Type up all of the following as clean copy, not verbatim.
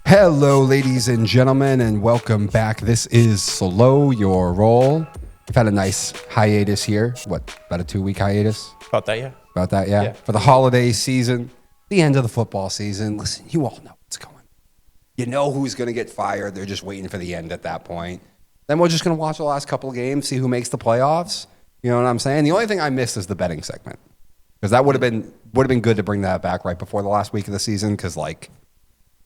Hello, ladies and gentlemen, and welcome back. This is Slo Ur Roll. We've had a nice hiatus here. What, about a 2-week hiatus? About that, yeah. About that, yeah. For the holiday season, the end of the football season. Listen, you all know what's going on. You know who's going to get fired. They're just waiting for the end at that point. Then we're just going to watch the last couple of games, see who makes the playoffs. You know what I'm saying? The only thing I missed is the betting segment, because that would have been good to bring that back right before the last week of the season, because like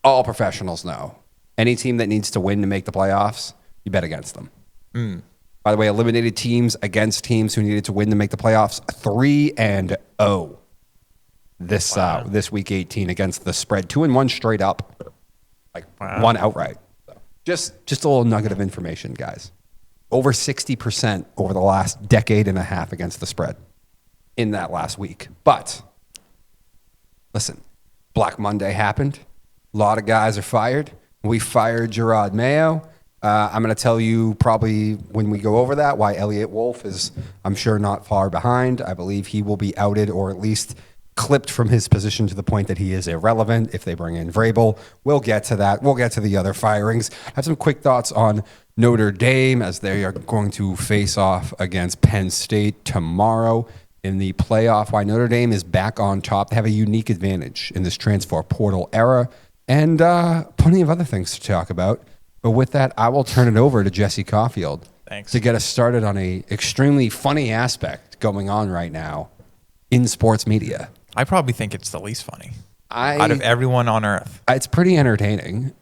all professionals know, any team that needs to win to make the playoffs, you bet against them. By the way, eliminated teams against teams who needed to win to make the playoffs, 3-0 this week 18 against the spread, 2-1 straight up, like one outright. So just a little nugget of information, guys. Over 60% over the last decade and a half against the spread in that last week. But listen, Black Monday happened. A lot of guys are fired. We fired Jerod Mayo. I'm going to tell you probably when we go over that why Elliott Wolf is, I'm sure, not far behind. I believe he will be outed or at least clipped from his position to the point that he is irrelevant if they bring in Vrabel. We'll get to that. We'll get to the other firings. I have some quick thoughts on Notre Dame as they are going to face off against Penn State tomorrow in the playoff. Why Notre Dame is back on top. They have a unique advantage in this transfer portal era. And plenty of other things to talk about. But with that, I will turn it over to Jesse Caulfield. Thanks. To get us started on a extremely funny aspect going on right now in sports media. I probably think it's the least funny out of everyone on earth. It's pretty entertaining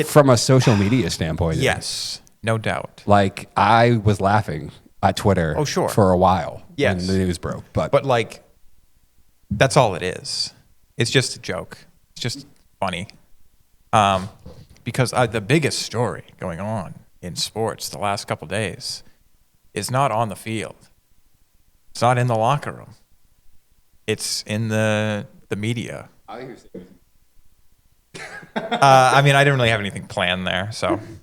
from a social media standpoint. Yes, no doubt. Like, I was laughing at Twitter for a while when the news broke. But like, that's all it is. It's just a joke. It's just funny. Because the biggest story going on in sports the last couple of days is not on the field. It's not in the locker room. It's in the media. I mean, I didn't really have anything planned there.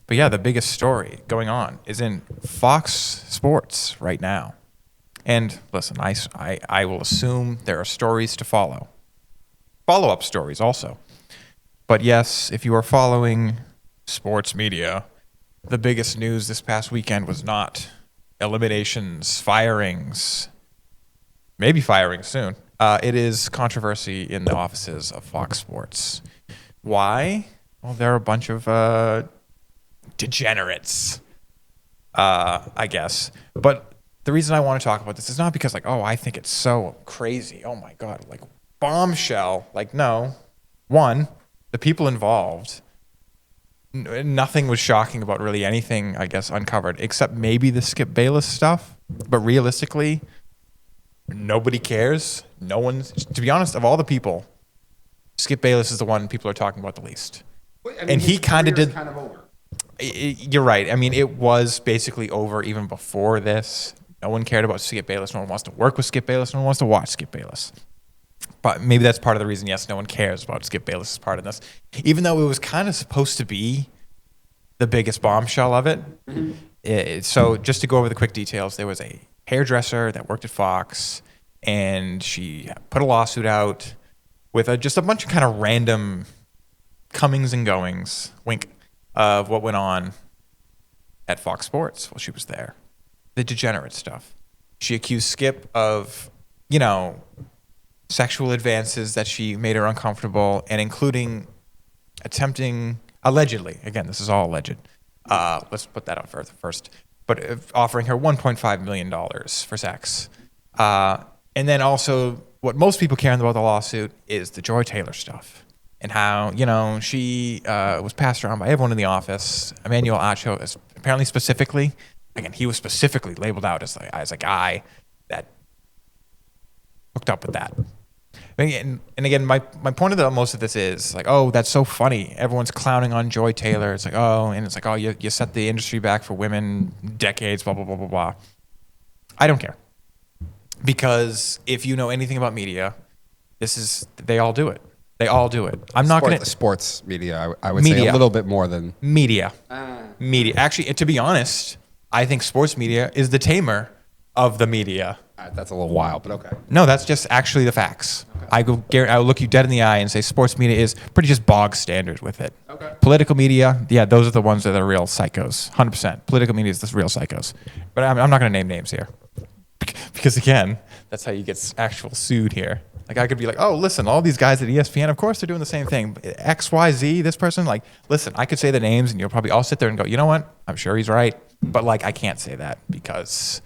But yeah, the biggest story going on is in Fox Sports right now. And listen, I will assume there are stories to follow. Follow-up stories also. But yes, if you are following sports media, the biggest news this past weekend was not eliminations, firings, maybe firing soon. It is controversy in the offices of Fox Sports. Why? Well, there are a bunch of degenerates, I guess. But the reason I want to talk about this is not because, like, I think it's so crazy. Oh, my God. Like, bombshell. Like, no. One, the people involved, nothing was shocking about really anything, I guess, uncovered, except maybe the Skip Bayless stuff. But realistically, nobody cares. No one's, to be honest, of all the people, Skip Bayless is the one people are talking about the least. And he kind of did. Kind of over. You're right. I mean, it was basically over even before this. No one cared about Skip Bayless. No one wants to work with Skip Bayless. No one wants to watch Skip Bayless. But maybe that's part of the reason, yes, no one cares about Skip Bayless' part in this. Even though it was kind of supposed to be the biggest bombshell of it. So just to go over the quick details, there was a hairdresser that worked at Fox, and she put a lawsuit out with just a bunch of kind of random comings and goings, wink, of what went on at Fox Sports while she was there. The degenerate stuff. She accused Skip of, sexual advances that she made her uncomfortable, and including allegedly, again, this is all alleged. Let's put that out first. But offering her $1.5 million for sex. And then also, what most people care about the lawsuit is the Joy Taylor stuff. And how, she was passed around by everyone in the office. Emmanuel Acho is apparently specifically, again, he was specifically labeled out as a guy that hooked up with that. And again, my point of most of this is like, that's so funny. Everyone's clowning on Joy Taylor. It's like, you set the industry back for women decades, blah, blah, blah, blah, blah. I don't care. Because if you know anything about media, they all do it. They all do it. I'm not going to... Sports media, I would say a little bit more than... Media. Media. Actually, to be honest, I think sports media is the tamer of the media. That's a little wild, but okay. No, that's just actually the facts. Okay. I will look you dead in the eye and say sports media is pretty just bog standard with it. Okay. Political media, yeah, those are the ones that are real psychos. 100%. Political media is the real psychos. But I'm not going to name names here. Because again, that's how you get actual sued here. Like I could be like, oh, listen, all these guys at ESPN, of course they're doing the same thing. X, Y, Z, this person, like, listen, I could say the names and you'll probably all sit there and go, you know what? I'm sure he's right. But like, I can't say that because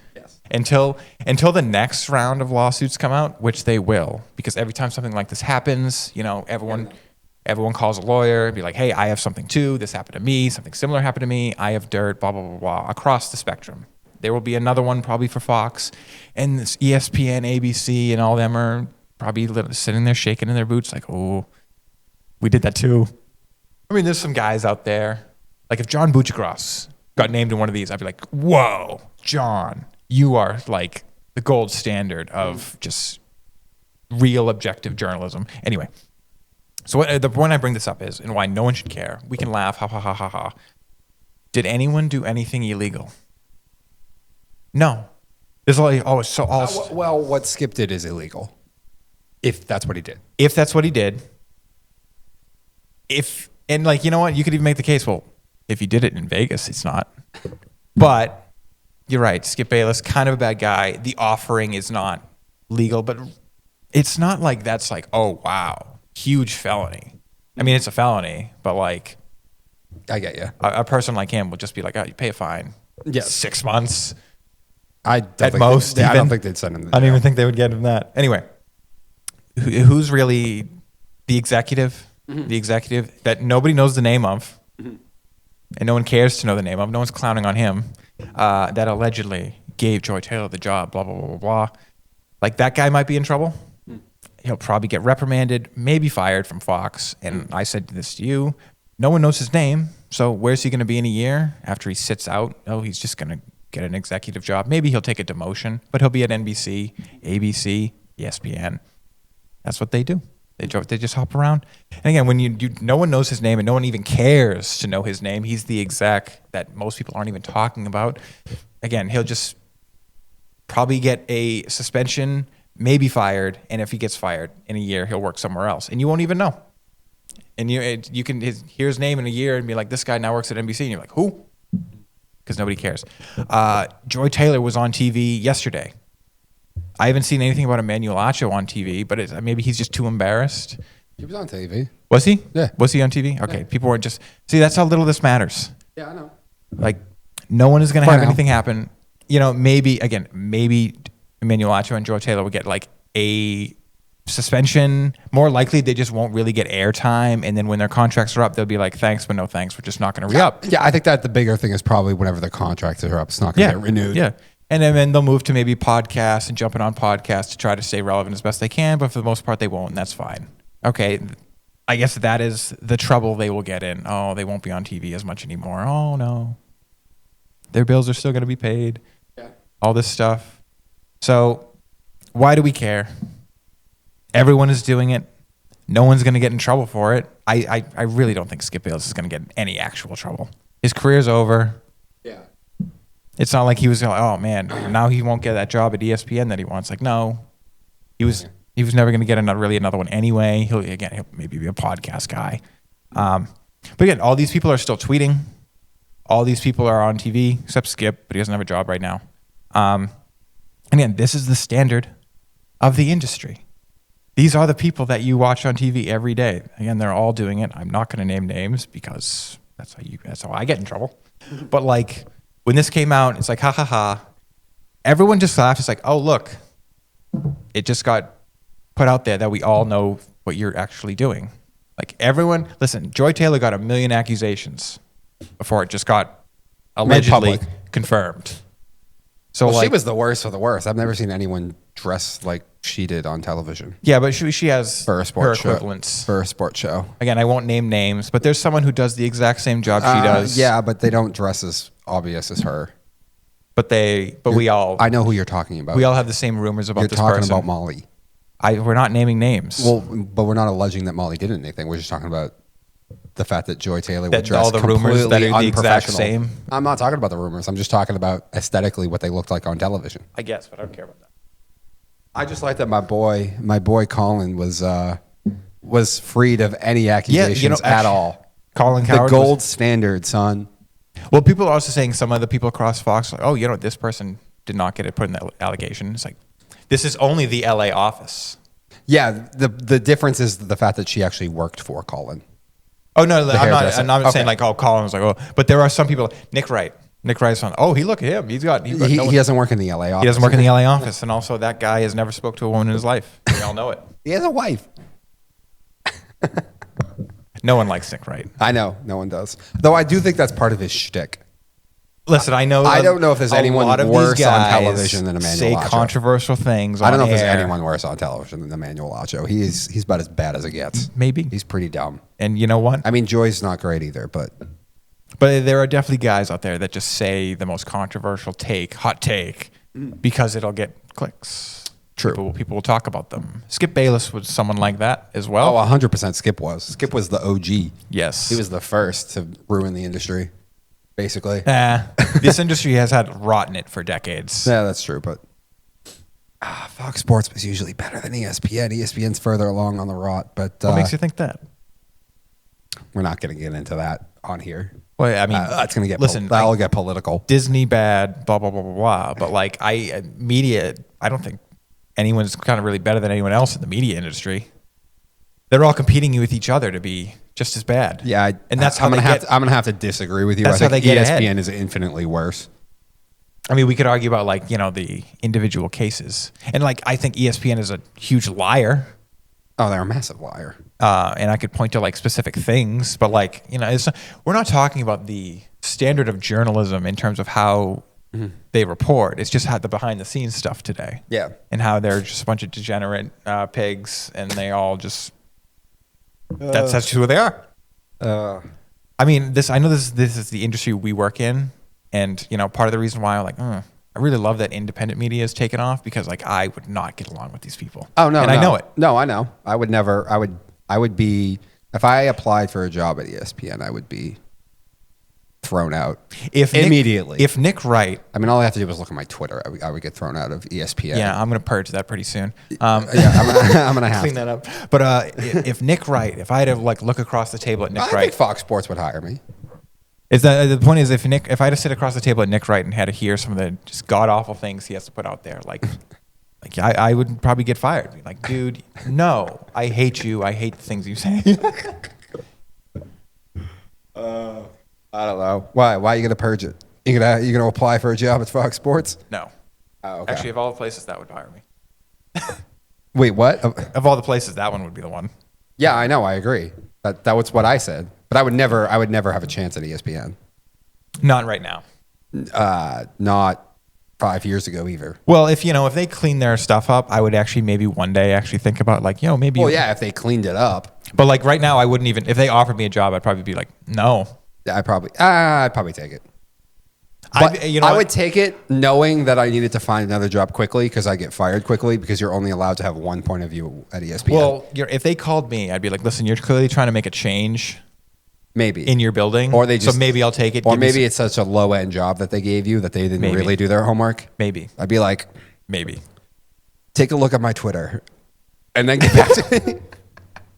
until the next round of lawsuits come out, which they will, because every time something like this happens, you know, everyone calls a lawyer and be like, hey, I have something too. This happened to me. Something similar happened to me. I have dirt, blah, blah, blah, blah, across the spectrum. There will be another one probably for Fox and this ESPN, ABC, and all them are probably sitting there shaking in their boots like, oh, we did that too. I mean, there's some guys out there. Like if John Buccigross got named in one of these, I'd be like, whoa, John, you are like the gold standard of just real objective journalism. Anyway, so the point I bring this up is, and why no one should care, we can laugh, ha, ha, ha, ha, ha. Did anyone do anything illegal? No. There's like, oh, it's so awesome. Well, what Skip did is illegal. If that's what he did. If that's what he did. And like, you know what? You could even make the case, well, if he did it in Vegas, it's not. But you're right. Skip Bayless, kind of a bad guy. The offering is not legal, but it's not like that's like, oh, wow, huge felony. I mean, it's a felony, but like. I get you. A person like him will just be like, oh, you pay a fine. Yeah. 6 months. At most. I don't think they'd send him to jail. I don't even think they would get him that. Anyway, who's really the executive? Mm-hmm. The executive that nobody knows the name of, mm-hmm. and no one cares to know the name of. No one's clowning on him. That allegedly gave Joy Taylor the job. Blah blah blah blah blah. Like that guy might be in trouble. Mm-hmm. He'll probably get reprimanded, maybe fired from Fox. And I said this to you: no one knows his name. So where's he going to be in a year after he sits out? Oh, he's just going to get an executive job. Maybe he'll take a demotion, but he'll be at NBC, ABC, ESPN. That's what they do. They just hop around. And again, when no one knows his name and no one even cares to know his name, he's the exec that most people aren't even talking about. Again, he'll just probably get a suspension, maybe fired, and if he gets fired in a year, he'll work somewhere else, and you won't even know. And you can hear his name in a year and be like, this guy now works at NBC, and you're like, who? Because nobody cares. Joy Taylor was on TV yesterday. I haven't seen anything about Emmanuel Acho on TV, but maybe he's just too embarrassed. He was on TV. Was he? Yeah. Was he on TV? Okay. Yeah. People weren't just... See, that's how little this matters. Yeah, I know. Like, no one is going to have anything happen. You know, maybe Emmanuel Acho and Joy Taylor will get like a suspension. More likely, they just won't really get airtime. And then when their contracts are up, they'll be like, thanks, but no thanks. We're just not going to re-up. Yeah, I think that the bigger thing is probably whenever their contracts are up, it's not going to get renewed. Yeah. And then they'll move to maybe podcasts and jumping on podcasts to try to stay relevant as best they can. But for the most part, they won't, and that's fine. Okay, I guess that is the trouble they will get in. Oh, they won't be on TV as much anymore. Oh, no. Their bills are still going to be paid. Yeah. All this stuff. So why do we care? Everyone is doing it. No one's going to get in trouble for it. I really don't think Skip Bayless is going to get in any actual trouble. His career's over. Yeah. It's not like he was going, oh, man, now he won't get that job at ESPN that he wants. Like, no. He was never going to get another one anyway. He'll maybe be a podcast guy. But again, all these people are still tweeting. All these people are on TV, except Skip, but he doesn't have a job right now. Again, this is the standard of the industry. These are the people that you watch on TV every day. Again, they're all doing it. I'm not going to name names because that's how I get in trouble. But like when this came out, it's like, ha, ha, ha. Everyone just laughed. It's like, oh, look, it just got put out there that we all know what you're actually doing. Like everyone, listen, Joy Taylor got 1 million accusations before it just got allegedly confirmed. So she was the worst of the worst. I've never seen anyone dress like she did on television. Yeah, but she has for a sports her equivalents. For a sports show. Again, I won't name names, but there's someone who does the exact same job she does. Yeah, but they don't dress as obvious as her. We all... I know who you're talking about. We all have the same rumors about this person. You're talking about Molly. We're not naming names. Well, but we're not alleging that Molly did anything. We're just talking about the fact that Joy Taylor would dress all the rumors that are the exact same. I'm not talking about the rumors. I'm just talking about aesthetically what they looked like on television. I guess, but I don't care about that. I just like that my boy Colin was freed of any accusations at all. Colin The Cowherd gold standard, son. Well, people are also saying some of the people across Fox, like, oh, this person did not get it put in the allegation. It's like, this is only the LA office. Yeah, the difference is the fact that she actually worked for Colin. Oh no, I'm not Okay. saying like, oh, Colin was like, oh, but there are some people. Nick Wright's on. Oh, look at him. He doesn't work in the LA office. He doesn't work in the LA office, and also that guy has never spoke to a woman in his life. We all know it. He has a wife. No one likes Nick Wright. I know, no one does. Though I do think that's part of his shtick. Listen, I know. I don't know if there's anyone lot of worse these on guys television than Emmanuel say Acho. controversial things. I don't know if on there's air. anyone worse on television than Emmanuel Acho. He's about as bad as it gets. Maybe. He's pretty dumb. And you know what? I mean, Joy's not great either, but there are definitely guys out there that just say the most controversial hot take, because it'll get clicks. True. People will talk about them. Skip Bayless was someone like that as well. oh, 100% Skip was. Skip was the OG. Yes. He was the first to ruin the industry, basically. This industry has had rot in it for decades. Yeah, that's true, but Fox Sports was usually better than ESPN. ESPN's further along on the rot, but What makes you think that? we're not going to get into that on here. Well, I mean, That's going to get listen. get political. Disney bad, blah blah blah blah blah. But like, media, I don't think anyone's kind of really better than anyone else in the media industry. They're all competing with each other to be just as bad. Yeah, and that's how I'm they gonna get. I'm gonna have to disagree with you. That's I how think they get ESPN ahead. is infinitely worse. I mean, we could argue about like the individual cases, and like I think ESPN is a huge liar. Oh, they're a massive liar. And I could point to like specific things, but like we're not talking about the standard of journalism in terms of how they report. It's just how the behind the scenes stuff today. Yeah. And how they're just a bunch of degenerate pigs, and they all just that's just who they are. I mean, I know this is the industry we work in, and part of the reason why I'm like, I really love that independent media is taken off, because like I would not get along with these people. Oh no, and I know it. No, I know. I would never. I would be, if I applied for a job at ESPN, I would be thrown out immediately. If Nick Wright, I mean, all I have to do was look at my Twitter. I would get thrown out of ESPN. yeah, I'm gonna purge that pretty soon. I'm gonna have Clean to. that up. But if Nick Wright, if I had to like look across the table at Nick I Wright, think Fox Sports would hire me. is that the point? Is if I had to sit across the table at Nick Wright and had to hear some of the just god awful things he has to put out there, like I would probably get fired. Be like, dude, no, I hate you. I hate the things you say. I don't know. Why? Why are you gonna purge it? You gonna apply for a job at Fox Sports? No. Oh, okay. Actually, of all the places, that would hire me. Wait, what? Of all the places, that one would be the one. Yeah, I know. I agree. That was what I said. But I would never have a chance at ESPN. Not right now. Not 5 years ago either. Well, if they clean their stuff up, I would actually maybe one day actually think about like, maybe. Well, yeah, if they cleaned it up. But like right now, I wouldn't even. If they offered me a job, I'd probably be like, no. I'd probably take it. But I would take it knowing that I needed to find another job quickly, because I get fired quickly, because you're only allowed to have one point of view at ESPN. Well, if they called me, I'd be like, listen, you're clearly trying to make a change maybe in your building, or so maybe I'll take it. Or maybe it's such a low end job that they gave you that they didn't really do their homework. Maybe I'd be like, maybe take a look at my Twitter, and then get back to me.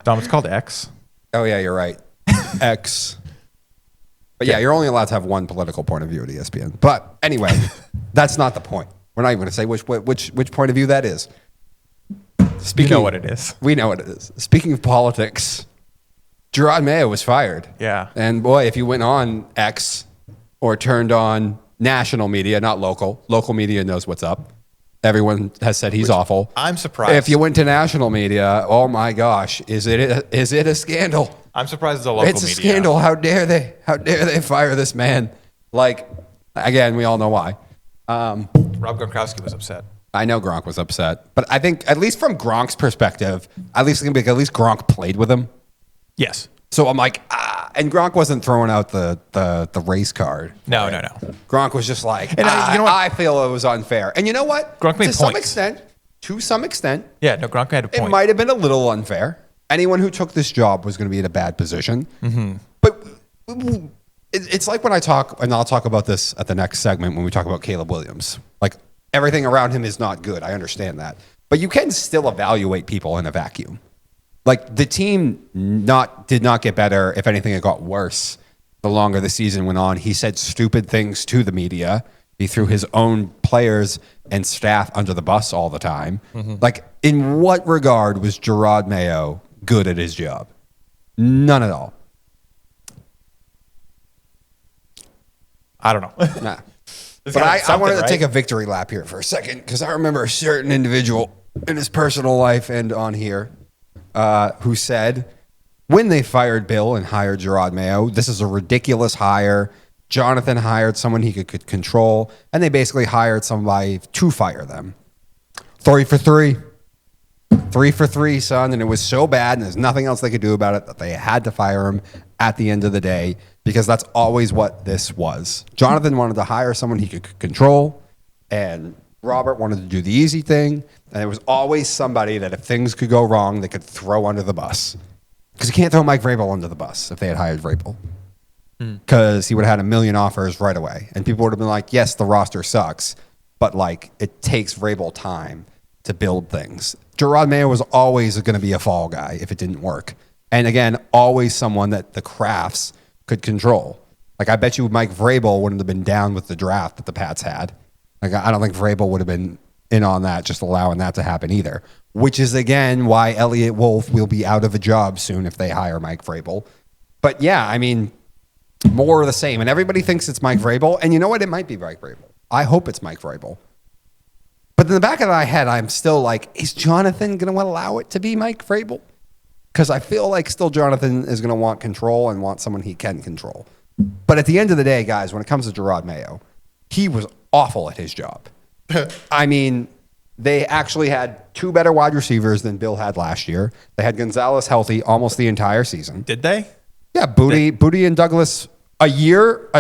Dom, it's called X. Oh yeah, you're right. X. But yeah, you're only allowed to have one political point of view at ESPN. But anyway, that's not the point. We're not even going to say which point of view that is. You know what it is. We know what it is. Speaking of politics, Jerod Mayo was fired. Yeah. And boy, if you went on X or turned on national media, not local media knows what's up. Everyone has said he's awful. I'm surprised. If you went to national media, oh my gosh, is it a scandal? I'm surprised the local media. It's a scandal. How dare they fire this man? Like, again, we all know why. Rob Gronkowski was upset. I know Gronk was upset, but I think at least from Gronk's perspective, at least Gronk played with him. Yes. So I'm like, and Gronk wasn't throwing out the race card. No. Gronk was just like, And I feel it was unfair. And you know what? Gronk made points. To some extent. Yeah, no, Gronk had a point. It might have been a little unfair. Anyone who took this job was going to be in a bad position. Mm-hmm. But it's like when I talk, and I'll talk about this at the next segment when we talk about Caleb Williams. Like, everything around him is not good. I understand that. but you can still evaluate people in a vacuum. Like the team did not get better. If anything, it got worse the longer the season went on. He said stupid things to the media. He threw his own players and staff under the bus all the time. Like, in what regard was Jerod Mayo good at his job? None at all. I don't know. Nah. But I wanted to take a victory lap here for a second because I remember a certain individual in his personal life and on here who said when they fired Bill and hired Jerod Mayo, this is a ridiculous hire. Jonathan hired someone he could control, and they basically hired somebody to fire them. 3 for 3. 3 for 3, son. And it was so bad, and there's nothing else they could do about it, that they had to fire him at the end of the day, because that's always what this was. Jonathan wanted to hire someone he could control, and Robert wanted to do the easy thing. And there was always somebody that if things could go wrong, they could throw under the bus. Because you can't throw Mike Vrabel under the bus if they had hired Vrabel. Because he would have had a million offers right away. And people would have been like, yes, the roster sucks, but like it takes Vrabel time to build things. Jerod Mayo was always going to be a fall guy if it didn't work. And again, always someone that the Crafts could control. Like I bet you Mike Vrabel wouldn't have been down with the draft that the Pats had. Like I don't think Vrabel would have been in on that, just allowing that to happen either. Which is again why Elliott Wolf will be out of a job soon if they hire Mike Vrabel. But yeah, I mean, more of the same. And everybody thinks it's Mike Vrabel. And you know what? It might be Mike Vrabel. I hope it's Mike Vrabel. But in the back of my head, I'm still like, is Jonathan going to allow it to be Mike Vrabel? Because I feel like still Jonathan is going to want control and want someone he can control. But at the end of the day, guys, when it comes to Jerod Mayo, he was awful at his job. I mean, they actually had 2 better wide receivers than Bill had last year. They had Gonzalez healthy almost the entire season. Did they? Yeah, Booty and Douglas a year.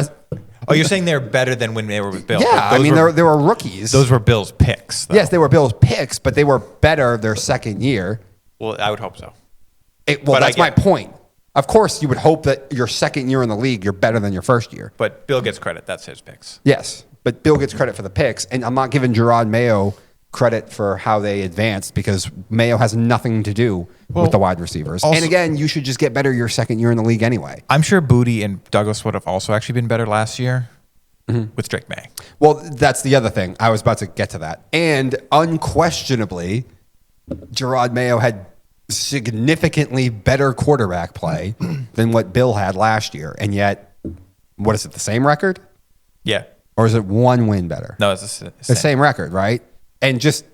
Oh, you're saying they're better than when they were with Bill? Yeah, I mean, they were rookies. Those were Bill's picks, though. Yes, they were Bill's picks, but they were better their second year. Well, I would hope so. That's my point. Of course, you would hope that your second year in the league, you're better than your first year. But Bill gets credit. That's his picks. Yes, but Bill gets credit for the picks. And I'm not giving Jerod Mayo credit for how they advanced because Mayo has nothing to do with the wide receivers. Also, and again, you should just get better your second year in the league anyway. I'm sure Booty and Douglas would have also actually been better last year with Drake May. Well, that's the other thing. I was about to get to that. And unquestionably, Jerod Mayo had significantly better quarterback play than what Bill had last year. And yet, what is it, the same record? Yeah. Or is it 1 win better? No, it's the same record, right? And just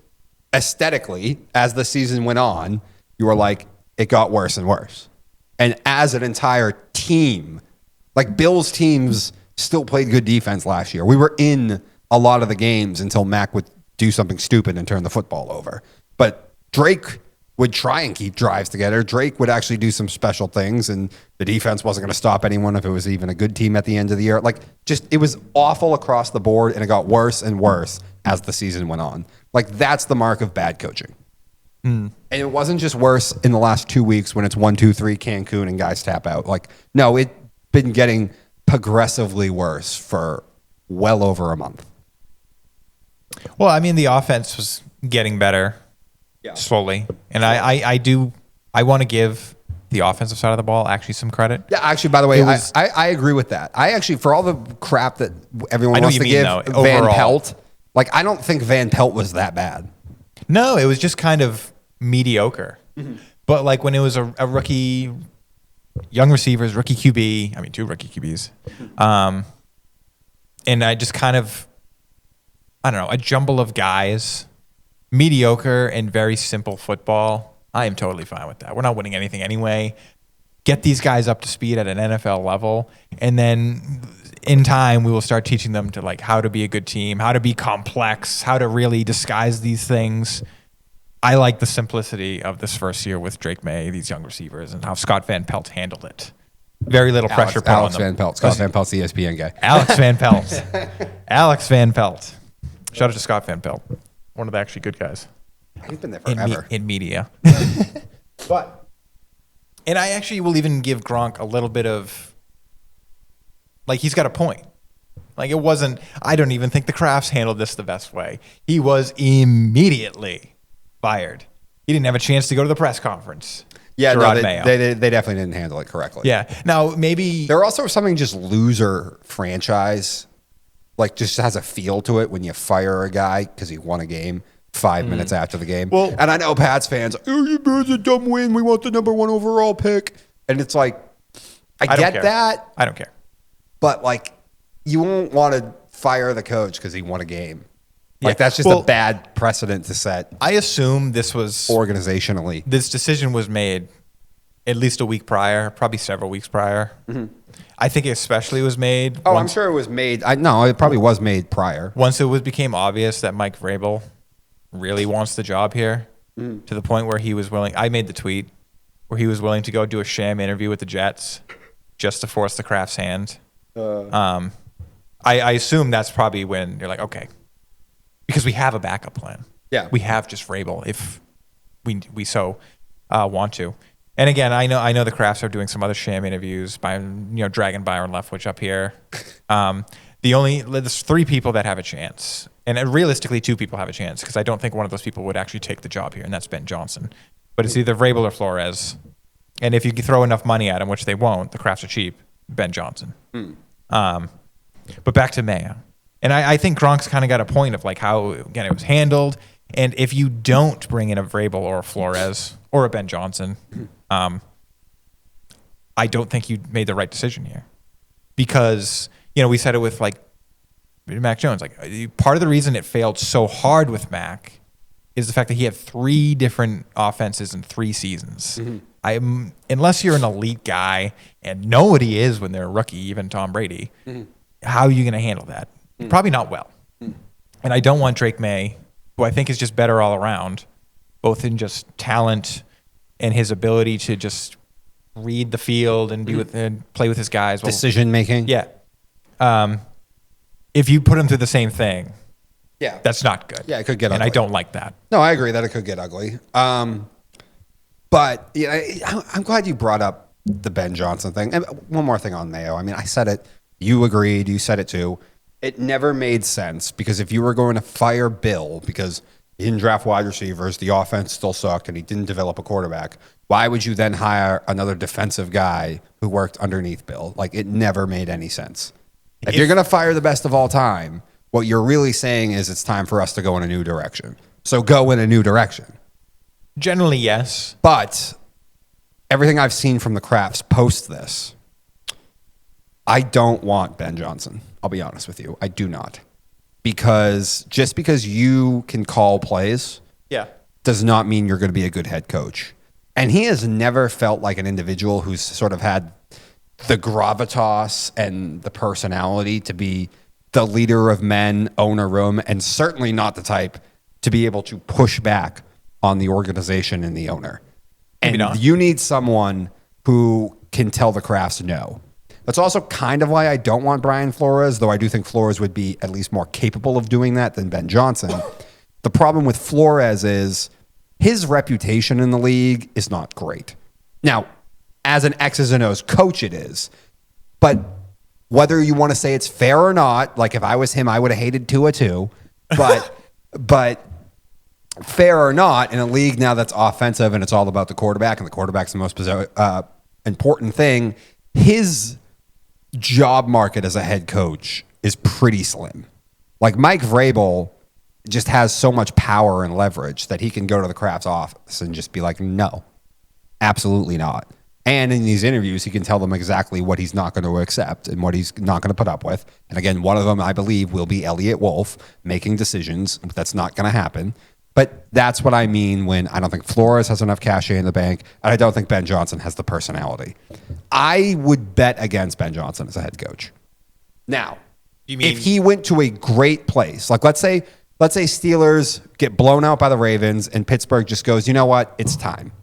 aesthetically, as the season went on, you were like, it got worse and worse. And as an entire team, like Bill's teams still played good defense last year. We were in a lot of the games until Mac would do something stupid and turn the football over. But Drake would try and keep drives together. Drake would actually do some special things, and the defense wasn't going to stop anyone if it was even a good team at the end of the year. Like, just it was awful across the board, and it got worse and worse as the season went on. Like, that's the mark of bad coaching. And it wasn't just worse in the last 2 weeks when it's 1, 2, 3 Cancun and guys tap out. Like, no, it's been getting progressively worse for well over a month. Well, I mean, the offense was getting better slowly. And I want to give the offensive side of the ball actually some credit. Yeah, actually, by the way, I agree with that. I actually, for all the crap that everyone wants to give Van Pelt, like, I don't think Van Pelt was that bad. No, it was just kind of mediocre. But like when it was a rookie, young receivers, rookie QB, I mean 2 rookie QBs, and I just kind of, I don't know, a jumble of guys, mediocre and very simple football. I am totally fine with that. We're not winning anything anyway. Get these guys up to speed at an NFL level, and then in time we will start teaching them to like how to be a good team, how to be complex, how to really disguise these things. I like the simplicity of this first year with Drake May, these young receivers, and how Scott Van Pelt handled it. Very little pressure put on them. Van Pelt. Scott Van Pelt's the ESPN guy. Alex Van Pelt. Alex Van Pelt. Shout out to Scott Van Pelt. One of the actually good guys. He's been there forever. In media. And I actually will even give Gronk a little bit of, like, he's got a point. Like, it wasn't, I don't even think the Crafts handled this the best way. He was immediately fired. He didn't have a chance to go to the press conference. Yeah, Jerod no, Mayo. they definitely didn't handle it correctly. Yeah. Now, maybe... They're also something just loser franchise, like just has a feel to it when you fire a guy because he won a game 5 minutes after the game. Well- and I know Pats fans, oh, you Bears a dumb win. We want the number 1 overall pick. And it's like, I don't get care. that, I don't care. but like, you won't want to fire the coach because he won a game. Like, Yeah. that's just Well, a bad precedent to set I assume this organizationally. This decision was made at least a week prior, probably several weeks prior. I think it especially was made. Oh, I'm sure it was made. No, it probably was made prior. Once it became obvious that Mike Vrabel really wants the job here, to the point where he was willing. I made the tweet where he was willing to go do a sham interview with the Jets just to force the Kraft's hand. I assume that's probably when you're like, okay, because we have a backup plan. Yeah. We have just Vrabel if we so want to. And again, I know the Krafts are doing some other sham interviews by dragging Byron Leftwich up here. There's 3 people that have a chance, and realistically 2 people have a chance because I don't think one of those people would actually take the job here, and that's Ben Johnson. But it's either Vrabel or Flores, and if you can throw enough money at him, which they won't, the Krafts are cheap. Ben Johnson. But back to Mayo. And I think Gronk's kind of got a point of like how, again, it was handled. And if you don't bring in a Vrabel or a Flores or a Ben Johnson, I don't think you made the right decision here. Because, we said it with like Mac Jones. Like, part of the reason it failed so hard with Mac is the fact that he had 3 different offenses in 3 seasons. Unless you're an elite guy, and nobody is when they're a rookie, even Tom Brady, how are you going to handle that? Probably not well. And I don't want Drake May, who I think is just better all around, both in just talent and his ability to just read the field and and play with his guys. Decision making. Yeah. If you put him through the same thing, Yeah. that's not good. Yeah, it could get and ugly. I don't like that. No, I agree that it could get ugly. But I'm glad you brought up the Ben Johnson thing. And one more thing on Mayo. I mean, I said it. You agreed. You said it too. It never made sense because if you were going to fire Bill because he didn't draft wide receivers, the offense still sucked, and he didn't develop a quarterback, why would you then hire another defensive guy who worked underneath Bill? Like, it never made any sense. If you're going to fire the best of all time, what you're really saying is it's time for us to go in a new direction. So go in a new direction. Generally, yes. But everything I've seen from the Krafts post this, I don't want Ben Johnson. I'll be honest with you. I do not. Because just because you can call plays Yeah. does not mean you're going to be a good head coach. And he has never felt like an individual who's sort of had the gravitas and the personality to be the leader of men, own a room, and certainly not the type to be able to push back on the organization and the owner. Maybe And not. you need someone who can tell the Krafts no. That's also kind of why I don't want Brian Flores, though I do think Flores would be at least more capable of doing that than Ben Johnson. The problem with Flores is his reputation in the league is not great. Now, as an X's and O's coach, it is. But whether you want to say it's fair or not, like if I was him, I would have hated Tua too. But fair or not, in a league now that's offensive and it's all about the quarterback, and the quarterback's the most important thing, his job market as a head coach is pretty slim. Like Mike Vrabel just has so much power and leverage that he can go to the Krafts office and just be like, no, absolutely not. And in these interviews, he can tell them exactly what he's not going to accept and what he's not going to put up with. And again, one of them, I believe, will be Elliott Wolf making decisions. That's not going to happen. But that's what I mean when I don't think Flores has enough cachet in the bank, and I don't think Ben Johnson has the personality. I would bet against Ben Johnson as a head coach. Now, if he went to a great place, like let's say Steelers get blown out by the Ravens and Pittsburgh just goes, you know what, it's time.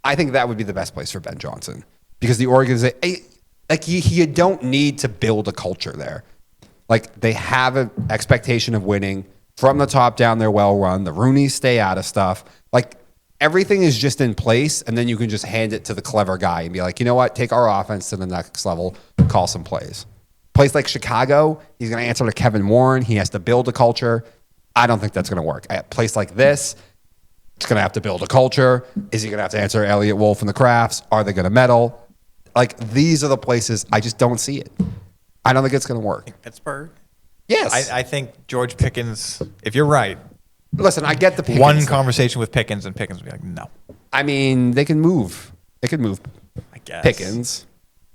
I think that would be the best place for Ben Johnson because the organization, like you don't need to build a culture there. Like they have an expectation of winning from the top down. They're well run. The Rooneys stay out of stuff. Like everything is just in place, and then you can just hand it to the clever guy and be like, you know what, take our offense to the next level, call some plays. Place like Chicago, he's going to answer to Kevin Warren. He has to build a culture. I don't think that's going to work. At a place like this, He's going to have to build a culture. Is he going to have to answer Elliott Wolf and the Crafts? Are they going to meddle? Like, these are the places I just don't see it. I don't think it's going to work. Pittsburgh? Yes. I think George Pickens, if you're right. Listen, I get the Pickens. One conversation with Pickens, and Pickens would be like, no. I mean, they can move. They could move I guess. Pickens.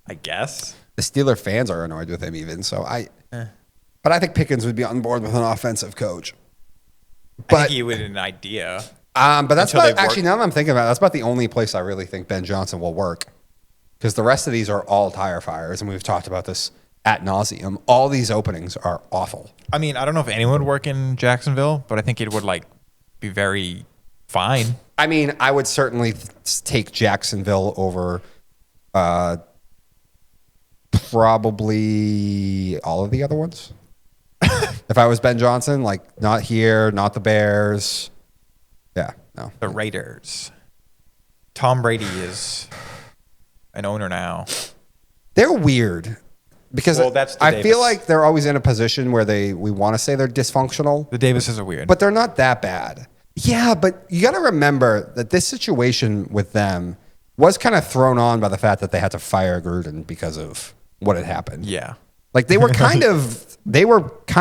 I guess. The Steeler fans are annoyed with him even. So But I think Pickens would be on board with an offensive coach. I think he would have an idea. But that's about, actually, now that I'm thinking about it, that's about the only place I really think Ben Johnson will work. Because the rest of these are all tire fires, and we've talked about this ad nauseum. All these openings are awful. I mean, I don't know if anyone would work in Jacksonville, but I think it would be very fine. I mean, I would certainly take Jacksonville over probably all of the other ones. If I was Ben Johnson, not here, not the Bears. Yeah, no. The Raiders. Tom Brady is an owner now. They're weird because I feel like they're always in a position where we want to say they're dysfunctional. The Davises are weird. But they're not that bad. Yeah, but you got to remember that this situation with them was kind of thrown on by the fact that they had to fire Gruden because of what had happened. Yeah. Like they were kind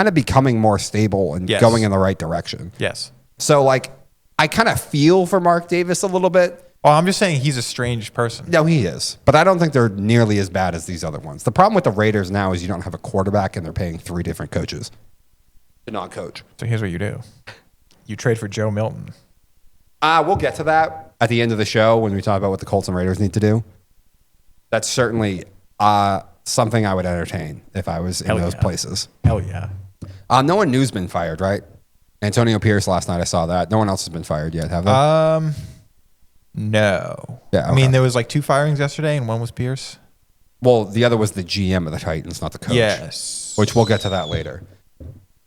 of becoming more stable and going in the right direction. Yes. So I kind of feel for Mark Davis a little bit. Well, I'm just saying he's a strange person. No, he is. But I don't think they're nearly as bad as these other ones. The problem with the Raiders now is you don't have a quarterback and they're paying 3 different coaches to not coach. So here's what you do. You trade for Joe Milton. We'll get to that at the end of the show when we talk about what the Colts and Raiders need to do. That's certainly something I would entertain if I was in those places. Hell yeah. No one new's been fired, right? Antonio Pierce last night, I saw that. No one else has been fired yet, have they? No. Yeah. Okay. I mean, there was 2 firings yesterday, and one was Pierce. Well, the other was the GM of the Titans, not the coach. Yes. Which we'll get to that later.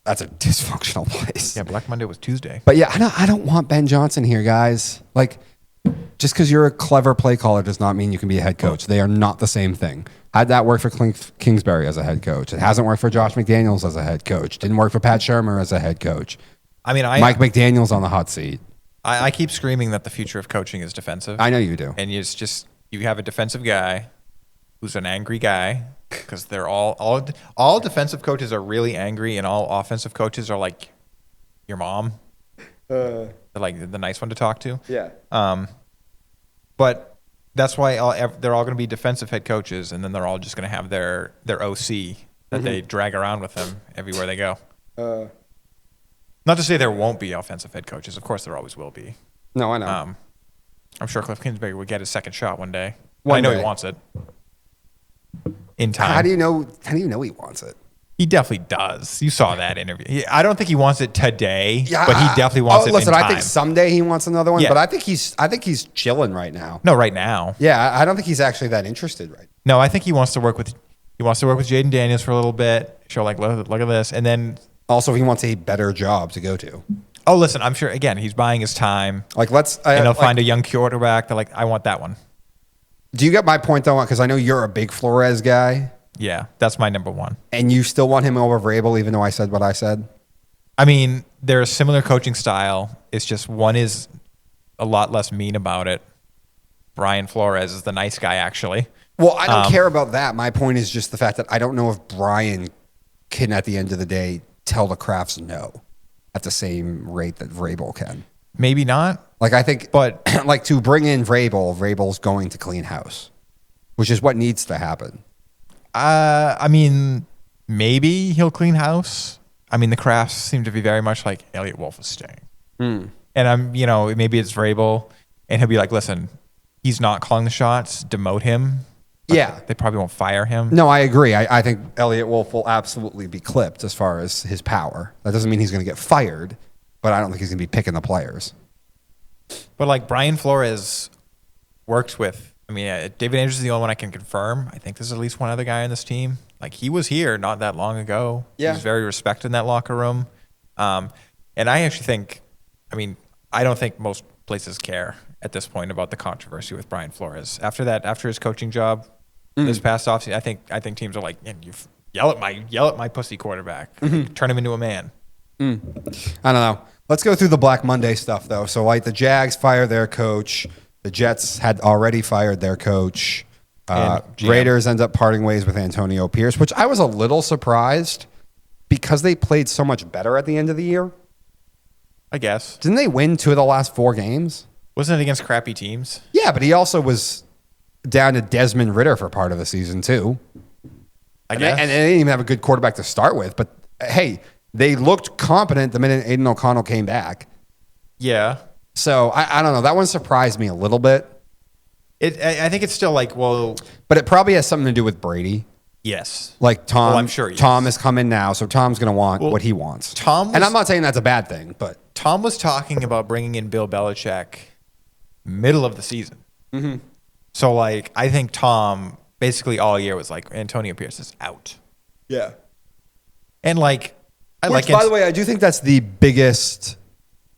That's a dysfunctional place. Yeah, Black Monday was Tuesday. But yeah, I don't want Ben Johnson here, guys. Just because you're a clever play caller does not mean you can be a head coach. They are not the same thing. How'd that work for Kingsbury as a head coach? It hasn't worked for Josh McDaniels as a head coach. Didn't work for Pat Shurmur as a head coach. I mean, Mike McDaniel's on the hot seat. I keep screaming that the future of coaching is defensive. I know you do. And you have a defensive guy who's an angry guy because they're all defensive coaches are really angry, and all offensive coaches are like your mom. They're like the nice one to talk to. Yeah. But that's why they're all going to be defensive head coaches, and then they're all just going to have their OC that they drag around with them everywhere they go. Not to say there won't be offensive head coaches. Of course, there always will be. No, I know. I'm sure Cliff Kingsbury would get his second shot one day. I know he wants it. In time. How do you know he wants it? He definitely does. You saw that interview. I don't think he wants it today, but he definitely wants it in time. I think someday he wants another one, but I think he's chilling right now. No, right now. Yeah, I don't think he's actually that interested right now. No, I think he wants to work with Jaden Daniels for a little bit. Show look at this, and then also he wants a better job to go to. Oh, listen, I'm sure again he's buying his time. And they'll find a young quarterback. They're like, I want that one. Do you get my point though? Because I know you're a big Flores guy. Yeah, that's my number one. And you still want him over Vrabel, even though I said what I said? I mean, they're a similar coaching style. It's just one is a lot less mean about it. Brian Flores is the nice guy, actually. Well, I don't care about that. My point is just the fact that I don't know if Brian can, at the end of the day, tell the Crafts no at the same rate that Vrabel can. Maybe not. I think, but to bring in Vrabel's going to clean house, which is what needs to happen. I mean, maybe he'll clean house. I mean, the Crafts seem to be very much like Elliott Wolf is staying. And maybe it's Vrabel, and he'll be like, listen, he's not calling the shots, demote him. Yeah. They probably won't fire him. No, I agree. I think Elliott Wolf will absolutely be clipped as far as his power. That doesn't mean he's going to get fired, but I don't think he's going to be picking the players. But Brian Flores worked with, David Andrews is the only one I can confirm. I think there's at least one other guy on this team. He was here not that long ago. Yeah. He was very respected in that locker room. And I actually think, I don't think most places care at this point about the controversy with Brian Flores. After his coaching job this past offseason, I think teams are like, you yell at my pussy quarterback. Turn him into a man. I don't know. Let's go through the Black Monday stuff, though. So, like, the Jags fire their coach. The Jets had already fired their coach. Raiders end up parting ways with Antonio Pierce, which I was a little surprised because they played so much better at the end of the year. I guess. Didn't they win 2 of the last 4 games? Wasn't it against crappy teams? Yeah, but he also was down to Desmond Ridder for part of the season, too. I guess. And they didn't even have a good quarterback to start with. But, hey, they looked competent the minute Aiden O'Connell came back. Yeah. So, I don't know. That one surprised me a little bit. I think it's still like, well. But it probably has something to do with Brady. Yes. Like Tom. Well, I'm sure. Tom is coming now, so Tom's going to want what he wants. And I'm not saying that's a bad thing, but. Tom was talking about bringing in Bill Belichick middle of the season. Mm-hmm. So, like, I think Tom basically all year was like, Antonio Pierce is out. Yeah. And, like, by the way, I do think that's the biggest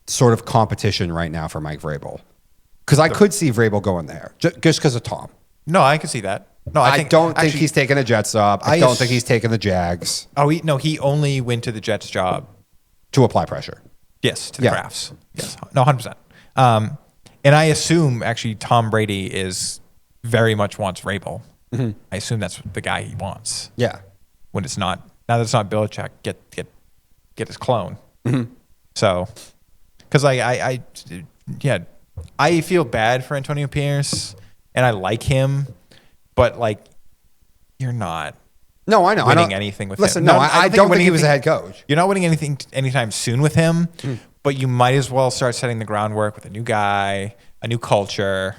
sort of competition right now for Mike Vrabel. Because I could see Vrabel going there just because of Tom. No, I can see that. No, I don't think he's taking a Jets job. I don't think he's taking the Jags. Oh, he only went to the Jets job to apply pressure. Yes, to the drafts. Yes, no, 100%. And I assume actually Tom Brady very much wants Vrabel. Mm-hmm. I assume that's the guy he wants. Yeah. When it's not now that it's not Belichick, get his clone. Mm-hmm. So, because I feel bad for Antonio Pierce and I like him, but like you're not. No, I know. Winning anything with him. Listen, no, I don't think he was a head coach. You're not winning anything anytime soon with him, but you might as well start setting the groundwork with a new guy, a new culture,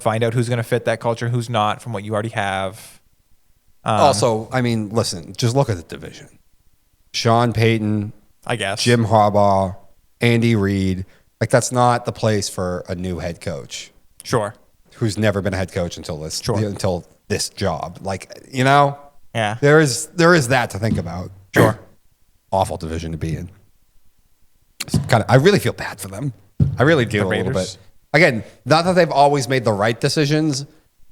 find out who's going to fit that culture, who's not from what you already have. Also, I mean, listen, just look at the division. Sean Payton, I guess. Jim Harbaugh, Andy Reid. Like, that's not the place for a new head coach. Sure. Who's never been a head coach until this job. Like, you know? Yeah. There is that to think about. Sure. Awful division to be in. I really feel bad for them. I really do a little bit. Again, not that they've always made the right decisions,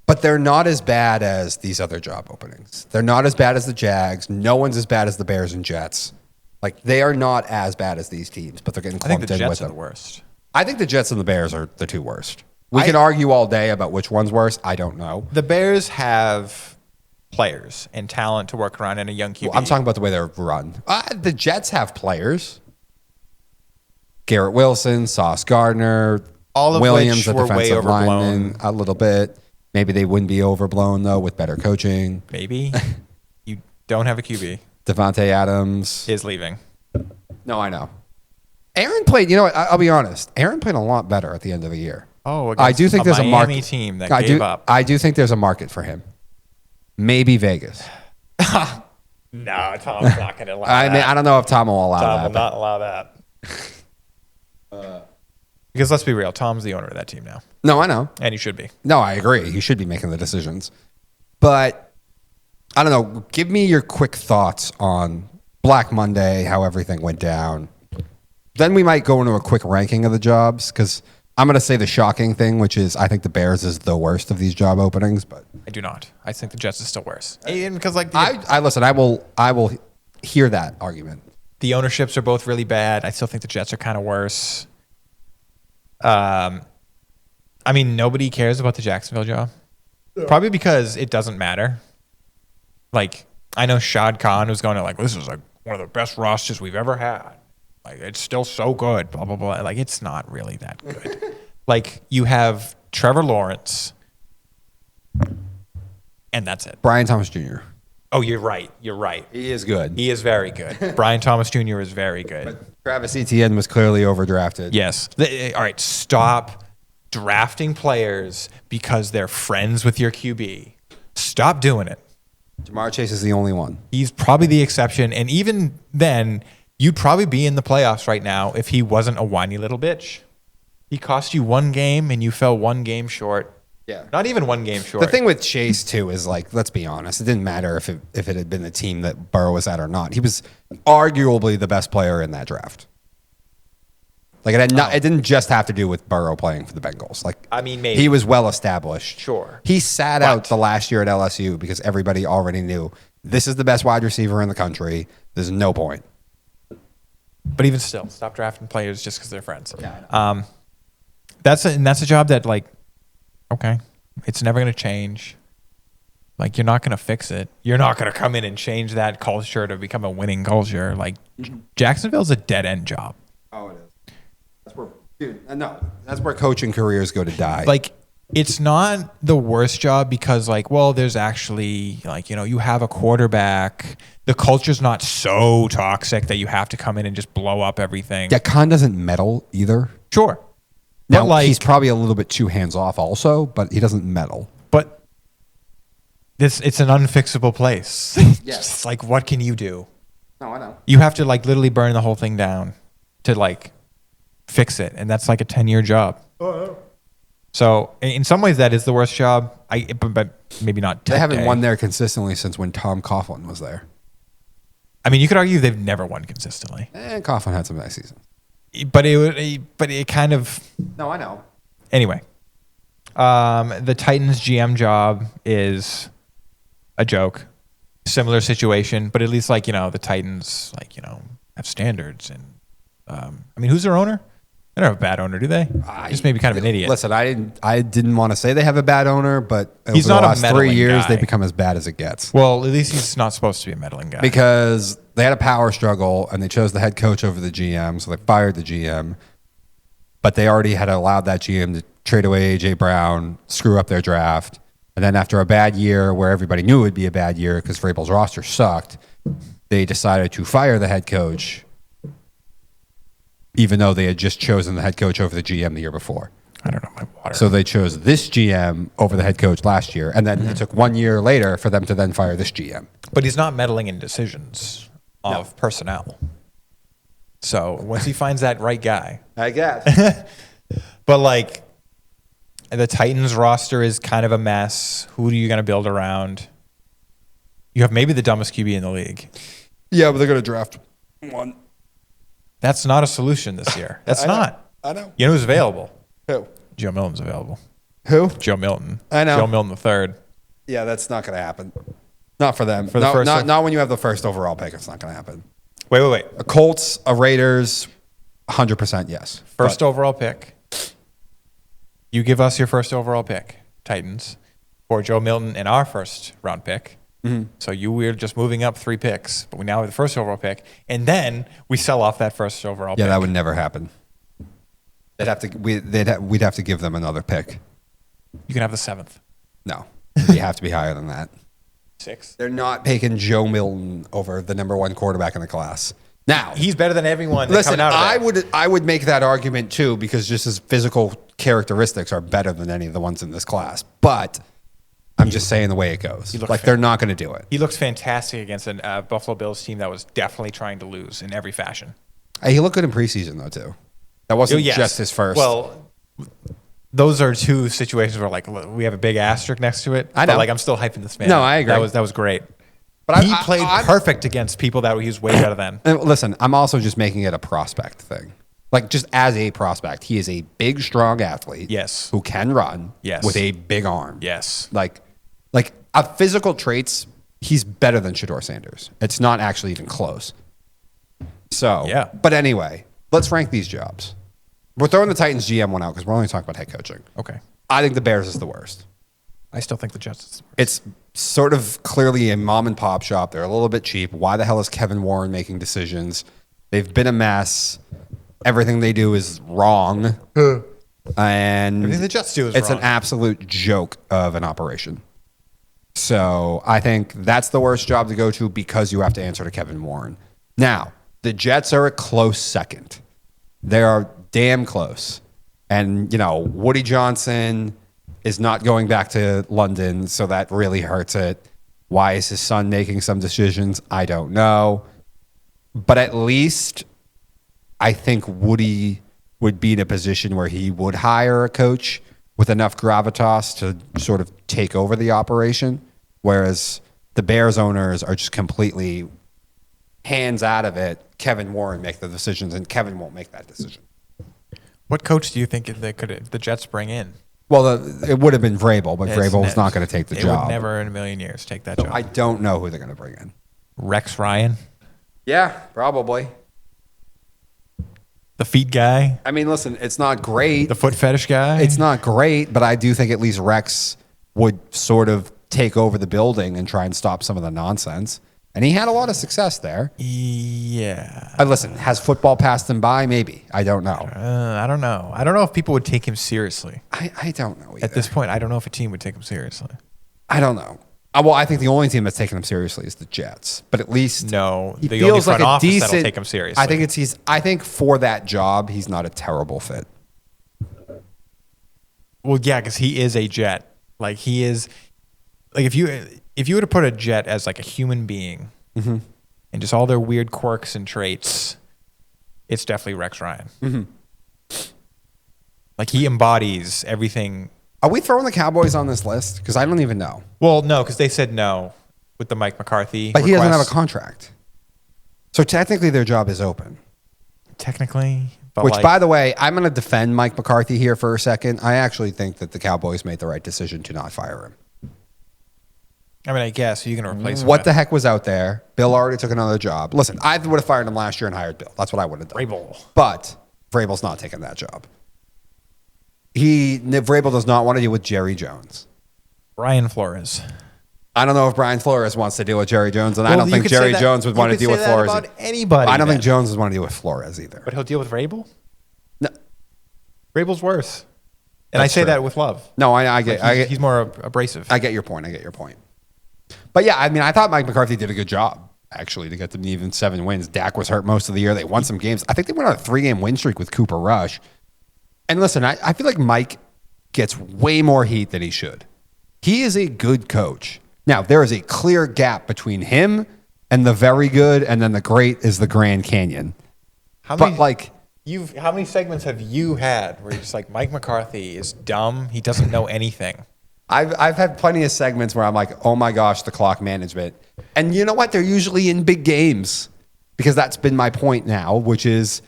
but they're not as bad as these other job openings. They're not as bad as the Jags. No one's as bad as the Bears and Jets. Like, they are not as bad as these teams, but they're getting clumped in with them. I think the Jets are the worst. I think the Jets and the Bears are the 2 worst. We can argue all day about which one's worse. I don't know. The Bears have players and talent to work around in a young QB. Well, I'm talking about the way they're run. The Jets have players. Garrett Wilson, Sauce Gardner, all of Williams, which the were way defensive overblown. lineman, a little bit. Maybe they wouldn't be overblown, though, with better coaching. Maybe. You don't have a QB. Devontae Adams is leaving. No, I know. Aaron played, you know what, I'll be honest. Aaron played a lot better at the end of the year. Oh, I do think there's a market team that gave up. I do think there's a market for him. Maybe Vegas. No, Tom's not going to allow that. I mean, I don't know if Tom will allow that. Tom will not allow that. Because let's be real, Tom's the owner of that team now. No, I know. And he should be. No, I agree. He should be making the decisions. But, I don't know. Give me your quick thoughts on Black Monday, how everything went down. Then we might go into a quick ranking of the jobs, because I'm going to say the shocking thing, which is I think the Bears is the worst of these job openings. But I do not. I think the Jets is still worse. And because like I listen, I will hear that argument. The ownerships are both really bad. I still think the Jets are kind of worse. I mean, nobody cares about the Jacksonville job. Yeah. Probably because it doesn't matter. Like, I know Shad Khan was going to like, this is like one of the best rosters we've ever had. Like, it's still so good, blah, blah, blah. Like, it's not really that good. Like, you have Trevor Lawrence, and that's it. Brian Thomas Jr. Oh, you're right. You're right. He is good. He is very good. Brian Thomas Jr. is very good. But Travis Etienne was clearly overdrafted. Yes. All right, stop drafting players because they're friends with your QB. Stop doing it. Jamar Chase is the only one. He's probably the exception. And even then, you'd probably be in the playoffs right now if he wasn't a whiny little bitch. He cost you 1 game and you fell 1 game short. Yeah. Not even 1 game short. The thing with Chase, too, is like, let's be honest. It didn't matter if it had been the team that Burrow was at or not. He was arguably the best player in that draft. Like, it didn't just have to do with Burrow playing for the Bengals. Like, I mean, maybe. He was well established. Sure. He sat out the last year at LSU because everybody already knew this is the best wide receiver in the country. There's no point. But even still, stop drafting players just because they're friends. Yeah, That's a job that, like, okay, it's never going to change. Like, you're not going to fix it. You're not going to come in and change that culture to become a winning culture. Like, Jacksonville's a dead-end job. Oh, it is. That's where, dude, no, that's where coaching careers go to die. Like, it's not the worst job because, like, well, there's actually, like, you have a quarterback. The culture's not so toxic that you have to come in and just blow up everything. Yeah, Khan doesn't meddle either. Sure. Now, But, like, he's probably a little bit too hands-off also, but he doesn't meddle. But it's an unfixable place. Yes. It's like, what can you do? No, I know. You have to, like, literally burn the whole thing down to, like, fix it. And that's like a 10-year job. Oh. So in some ways that is the worst job. But maybe not. They haven't won there consistently since when Tom Coughlin was there. I mean, you could argue they've never won consistently. And Coughlin had some nice seasons. But it kind of. No, I know. Anyway, the Titans GM job is a joke. Similar situation, but at least, like, the Titans, like, have standards. And I mean, who's their owner? They don't have a bad owner, do they? Just maybe kind of an idiot. Listen, I didn't want to say they have a bad owner, but He's over not the a last 3 meddling years, guy. they've become as bad as it gets. Well, at least he's not supposed to be a meddling guy. Because they had a power struggle, and they chose the head coach over the GM, so they fired the GM. But they already had allowed that GM to trade away A.J. Brown, screw up their draft. And then after a bad year where everybody knew it would be a bad year because Vrabel's roster sucked, they decided to fire the head coach, even though they had just chosen the head coach over the GM the year before. I don't know my water. So they chose this GM over the head coach last year, and then it took 1 year later for them to then fire this GM. But he's not meddling in decisions of personnel. So once he finds that right guy. I guess. But, like, the Titans roster is kind of a mess. Who are you going to build around? You have maybe the dumbest QB in the league. Yeah, but they're going to draft one. That's not a solution this year. That's not. I know. You know who's available? Who? Joe Milton's available. Who? Joe Milton. I know. Joe Milton the third. Yeah, that's not going to happen. Not for them. For the first not when you have the first overall pick. It's not going to happen. Wait. A Colts, a Raiders, 100% yes. First overall pick. You give us your first overall pick, Titans, for Joe Milton and our first round pick. Mm-hmm. So we're just moving up 3 picks, but we now have the first overall pick, and then we sell off that first overall pick. Yeah, that would never happen. We'd have to give them another pick. You can have the 7th. No, you have to be higher than that. 6th. They're not taking Joe Milton over the number 1 quarterback in the class. Now he's better than everyone. Listen, coming out of I would make that argument too because just his physical characteristics are better than any of the ones in this class. But I'm just saying the way it goes. Like they're not going to do it. He looks fantastic against a Buffalo Bills team that was definitely trying to lose in every fashion. He looked good in preseason though too. That wasn't just his first. Well, those are 2 situations where, like, we have a big asterisk next to it. I know. But, like, I'm still hyping this man. No, I agree. That was great. But he played perfect against people that he was way better than. And listen, I'm also just making it a prospect thing. Like, just as a prospect, he is a big, strong athlete. Yes. Who can run. Yes. With a big arm. Yes. Like physical traits, he's better than Shedeur Sanders. It's not actually even close. So, yeah. But anyway, let's rank these jobs. We're throwing the Titans GM one out because we're only talking about head coaching. Okay. I think the Bears is the worst. I still think the Jets is the worst. It's sort of clearly a mom and pop shop. They're a little bit cheap. Why the hell is Kevin Warren making decisions? They've been a mess. Everything they do is wrong. And everything the Jets do is wrong. It's an absolute joke of an operation. So I think that's the worst job to go to because you have to answer to Kevin Warren. Now, the Jets are a close second. They are damn close. And, Woody Johnson is not going back to London, so that really hurts it. Why is his son making some decisions? I don't know. But at least I think Woody would be in a position where he would hire a coach with enough gravitas to sort of take over the operation, whereas the Bears owners are just completely hands out of it. Kevin Warren make the decisions, and Kevin won't make that decision. What coach do you think the Jets bring in? Well, it would have been Vrabel, but Vrabel was not going to take the job. They would never in a million years take that job. I don't know who they're going to bring in. Rex Ryan? Yeah, probably. The feet guy. I mean, listen, it's not great. The foot fetish guy. It's not great, but I do think at least Rex would sort of take over the building and try and stop some of the nonsense. And he had a lot of success there. Yeah. Listen, has football passed him by? Maybe. I don't know. I don't know. I don't know if people would take him seriously. I don't know either. At this point, I don't know if a team would take him seriously. I don't know. Well, I think the only team that's taking him seriously is the Jets. But at least No, he the feels only front like a office decent. that'll take him seriously. I think for that job, he's not a terrible fit. Well, yeah, because he is a Jet. Like he is. Like if you were to put a Jet as like a human being, Mm-hmm. and just all their weird quirks and traits, it's definitely Rex Ryan. Mm-hmm. Like he embodies everything. Are we throwing the Cowboys on this list? Because I don't even know. Well, no, because they said no with the Mike McCarthy. But he doesn't have a request. contract. So technically their job is open. Technically, but Which, like, by the way, I'm going to defend Mike McCarthy here for a second. I actually think that the Cowboys made the right decision to not fire him. I mean, I guess you're going to replace him. What with the heck was out there? Bill already took another job. Listen, I would have fired him last year and hired Bill. That's what I would have done. Vrabel. But Vrabel's not taking that job. Vrabel does not want to deal with Jerry Jones. Brian Flores. I don't know if Brian Flores wants to deal with Jerry Jones, and I Well, don't you think could Jerry say that- Jones would you want to could deal say with that Flores. about anybody. I don't think then. Jones would want to deal with Flores either. But he'll deal with Vrabel. No, Vrabel's worse. And That's I say true. that with love. no, He's more abrasive. I get your point. But yeah, I mean, I thought Mike McCarthy did a good job, actually, to get them even 7 wins. Dak was hurt most of the year. They won some games. I think they went on a 3-game win streak with Cooper Rush. And listen, I feel like Mike gets way more heat than he should. He is a good coach. Now, there is a clear gap between him and the very good, and then the great is the Grand Canyon. How many segments have you had where you're just like, Mike McCarthy is dumb. He doesn't know anything. I've had plenty of segments where I'm like, oh my gosh, the clock management. And you know what? They're usually in big games, because that's been my point now, which is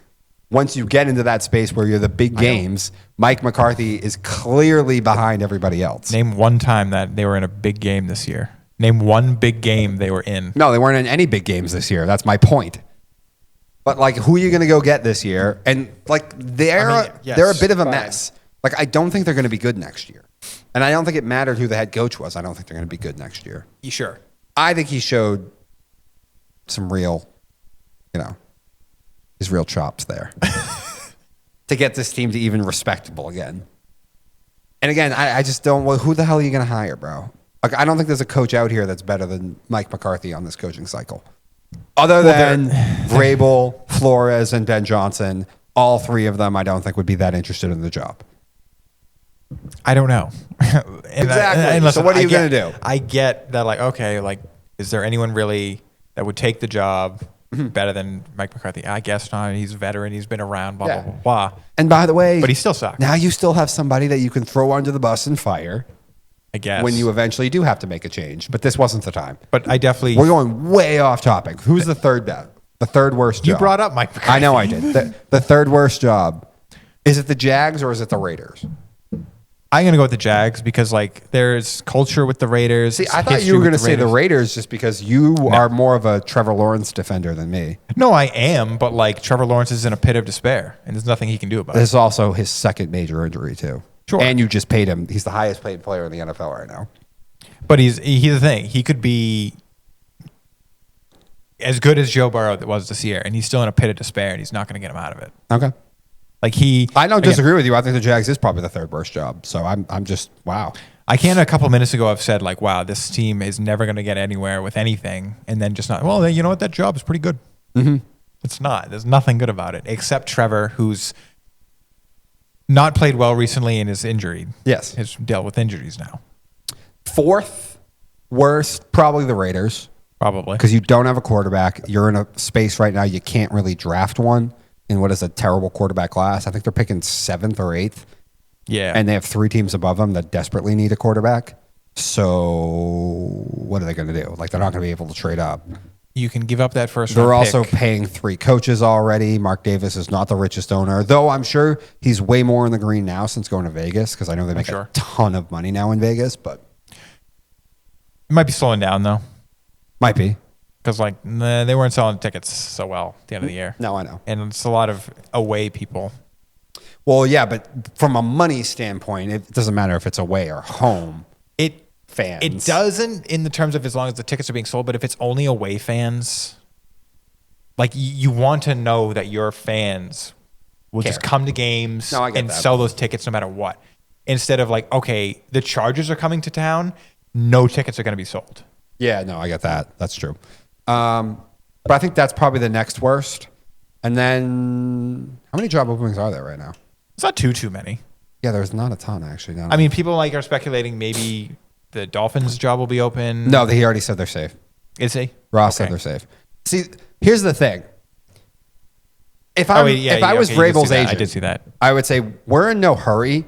once you get into that space where you're the big games, Mike McCarthy is clearly behind everybody else. Name one time that they were in a big game this year. Name one big game they were in. No, they weren't in any big games this year. That's my point. But like, who are you going to go get this year? And like, they're a bit of a mess. Like, I don't think they're going to be good next year. And I don't think it mattered who the head coach was. I don't think they're going to be good next year. You sure? I think he showed some real, his real chops there to get this team to even respectable again. And again, I just don't. Well, who the hell are you going to hire, bro? Like, I don't think there's a coach out here that's better than Mike McCarthy on this coaching cycle. Other than Vrabel, Flores, and Ben Johnson, all 3 of them I don't think would be that interested in the job. I don't know. Exactly. Listen, So what are you going to do? I get that, like, okay, like, is there anyone really that would take the job better than Mike McCarthy? I guess not. He's a veteran. He's been around, blah, blah, blah, blah. And by the way, But he still sucks. now you still have somebody that you can throw under the bus and fire I guess. when you eventually do have to make a change. But this wasn't the time. But I definitely... We're going way off topic. Who's the third bet? The third worst job. You brought up Mike McCarthy. I know I did. The third worst job. Is it the Jags or is it the Raiders? I'm going to go with the Jags because, like, there's culture with the Raiders. See, I thought you were going to say the Raiders just because you are more of a Trevor Lawrence defender than me. No, I am, but, like, Trevor Lawrence is in a pit of despair, and there's nothing he can do about This it. is also his second major injury, too. Sure. And you just paid him. He's the highest paid player in the NFL right now. But he's the thing. He could be as good as Joe Burrow that was this year, and he's still in a pit of despair, and he's not going to get him out of it. Okay. Like I don't disagree with you. I think the Jags is probably the third worst job. So I'm just, wow. I can't a couple minutes ago have said, like, wow, this team is never going to get anywhere with anything, and then just not, well, you know what, that job is pretty good. Mm-hmm. It's not. There's nothing good about it, except Trevor, who's not played well recently and is injured. Yes. Has dealt with injuries now. Fourth worst, probably the Raiders. Probably. Because you don't have a quarterback. You're in a space right now you can't really draft one in what is a terrible quarterback class. I think they're picking 7th or 8th. Yeah. And they have 3 teams above them that desperately need a quarterback. So what are they going to do? Like, they're not going to be able to trade up. You can give up that first They're round also pick. paying 3 coaches already. Mark Davis is not the richest owner, though I'm sure he's way more in the green now since going to Vegas, because I know they make a ton of money now in Vegas, but It might be slowing down, though. might be. because like they weren't selling tickets so well at the end of the year. No, I know. And it's a lot of away people. Well, yeah, but from a money standpoint, it doesn't matter if it's away or home. Fans. It doesn't in the terms of as long as the tickets are being sold, but if it's only away fans, like you want to know that your fans will just come to games and sell those tickets no matter what. Instead of like, okay, the Chargers are coming to town, no tickets are going to be sold. Yeah, no, I get that. That's true. But I think that's probably the next worst. And then how many job openings are there right now? It's not too many. Yeah, there's not a ton actually. No. I mean, people like are speculating maybe the Dolphins' job will be open. No, he already said they're safe. Is he? Ross said they're safe. See, here's the thing. If I was Vrabel's agent, I did see that. I would say we're in no hurry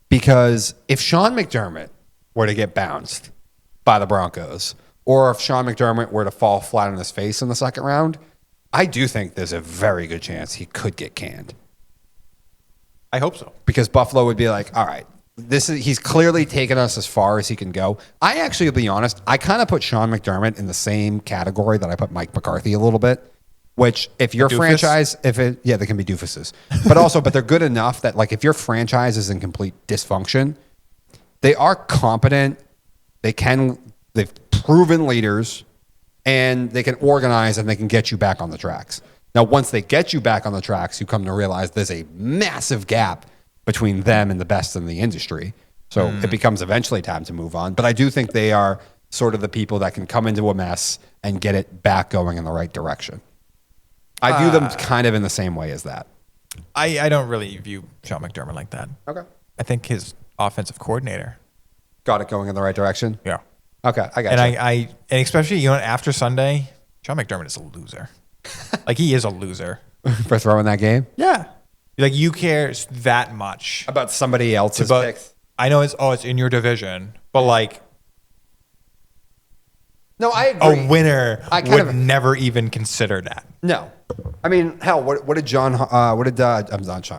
because if Sean McDermott were to get bounced by the Broncos, or if Sean McDermott were to fall flat on his face in the second round, I do think there's a very good chance he could get canned. I hope so. Because Buffalo would be like, all right, he's clearly taken us as far as he can go. I actually, to be honest, I kind of put Sean McDermott in the same category that I put Mike McCarthy a little bit. Which, if your franchise, they can be doofuses, but they're good enough that like if your franchise is in complete dysfunction, they are competent. They've proven leaders, and they can organize and they can get you back on the tracks. Now, once they get you back on the tracks, you come to realize there's a massive gap between them and the best in the industry. So it becomes eventually time to move on. But I do think they are sort of the people that can come into a mess and get it back going in the right direction. I view them kind of in the same way as that. I don't really view Sean McDermott like that. Okay. I think his offensive coordinator got it going in the right direction. Yeah. Okay, I got and you. And especially after Sunday, Sean McDermott is a loser. Like he is a loser for throwing that game. Yeah. Like you care that much about somebody else's picks. I know it's in your division, but like. No, I agree. A winner would never even consider that. No, I mean, hell, what did Jim Harbaugh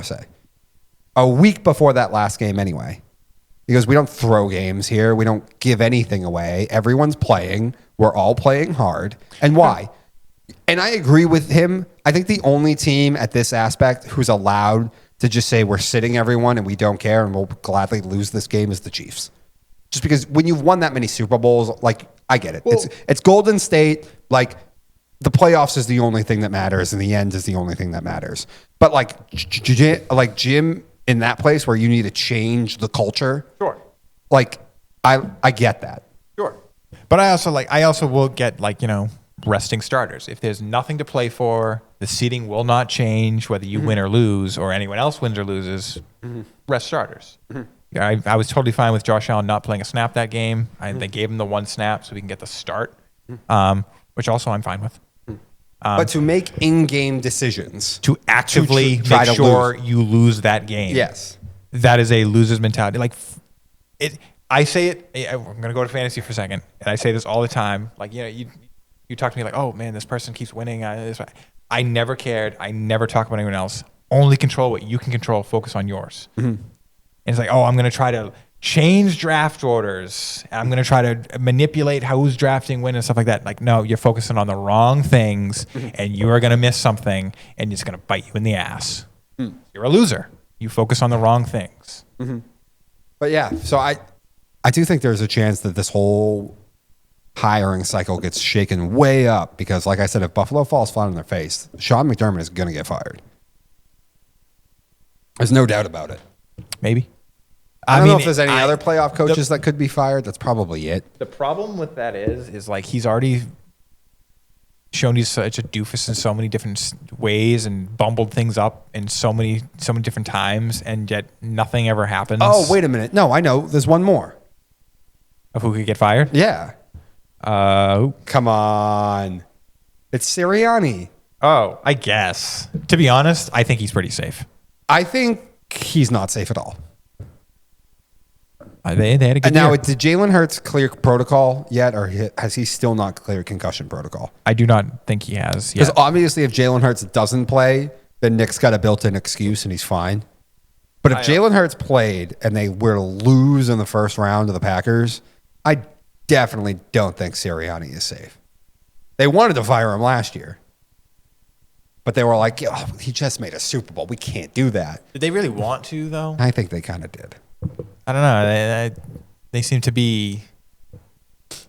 say a week before that last game? Anyway, he goes, "We don't throw games here. We don't give anything away. Everyone's playing. We're all playing hard. And why?" And I agree with him. I think the only team at this aspect who's allowed to just say we're sitting everyone and we don't care and we'll gladly lose this game is the Chiefs. Just because when you've won that many Super Bowls, like I get it. Well, it's Golden State. Like the playoffs is the only thing that matters, and the end is the only thing that matters. But like Jim in that place where you need to change the culture. Sure. Like I get that. Sure. But I also will get resting starters. If there's nothing to play for, the seating will not change whether you win or lose, or anyone else wins or loses. Rest starters. I was totally fine with Josh Allen not playing a snap that game. They gave him the one snap so we can get the start, which also I'm fine with. But to make in-game decisions. To actively make sure you lose that game. Yes. That is a loser's mentality. I say it, I'm going to go to fantasy for a second, and I say this all the time. You talk to me like, oh, man, this person keeps winning. I never cared. I never talk about anyone else. Only control what you can control. Focus on yours. And it's like, oh, I'm going to try to change draft orders. I'm going to try to manipulate who's drafting when and stuff like that. Like, no, you're focusing on the wrong things, and you are going to miss something, and it's going to bite you in the ass. You're a loser. You focus on the wrong things. But yeah, so I do think there's a chance that this whole hiring cycle gets shaken way up because, like I said, if Buffalo falls flat on their face, Sean McDermott is going to get fired. There's no doubt about it. Maybe. I don't know if there's any other playoff coaches that could be fired. That's probably it. The problem with that is like he's already shown he's such a doofus in so many different ways and bumbled things up in so many different times, and yet nothing ever happens. Oh, wait a minute. No, I know. There's one more. Of who could get fired? Yeah. Come on. It's Sirianni. Oh, I guess. To be honest, I think he's pretty safe. I think he's not safe at all. They had a good and now, year. did Jalen Hurts clear protocol yet, or has he still not cleared concussion protocol? I do not think he has yet. Because obviously if Jalen Hurts doesn't play, then Nick's got a built-in excuse and he's fine. But if Jalen Hurts played and they were to lose in the first round of the Packers, I definitely don't think Sirianni is safe. They wanted to fire him last year, but they were like, oh, he just made a Super Bowl. We can't do that. Did they really want to, though? I think they kind of did. I don't know. They seem to be...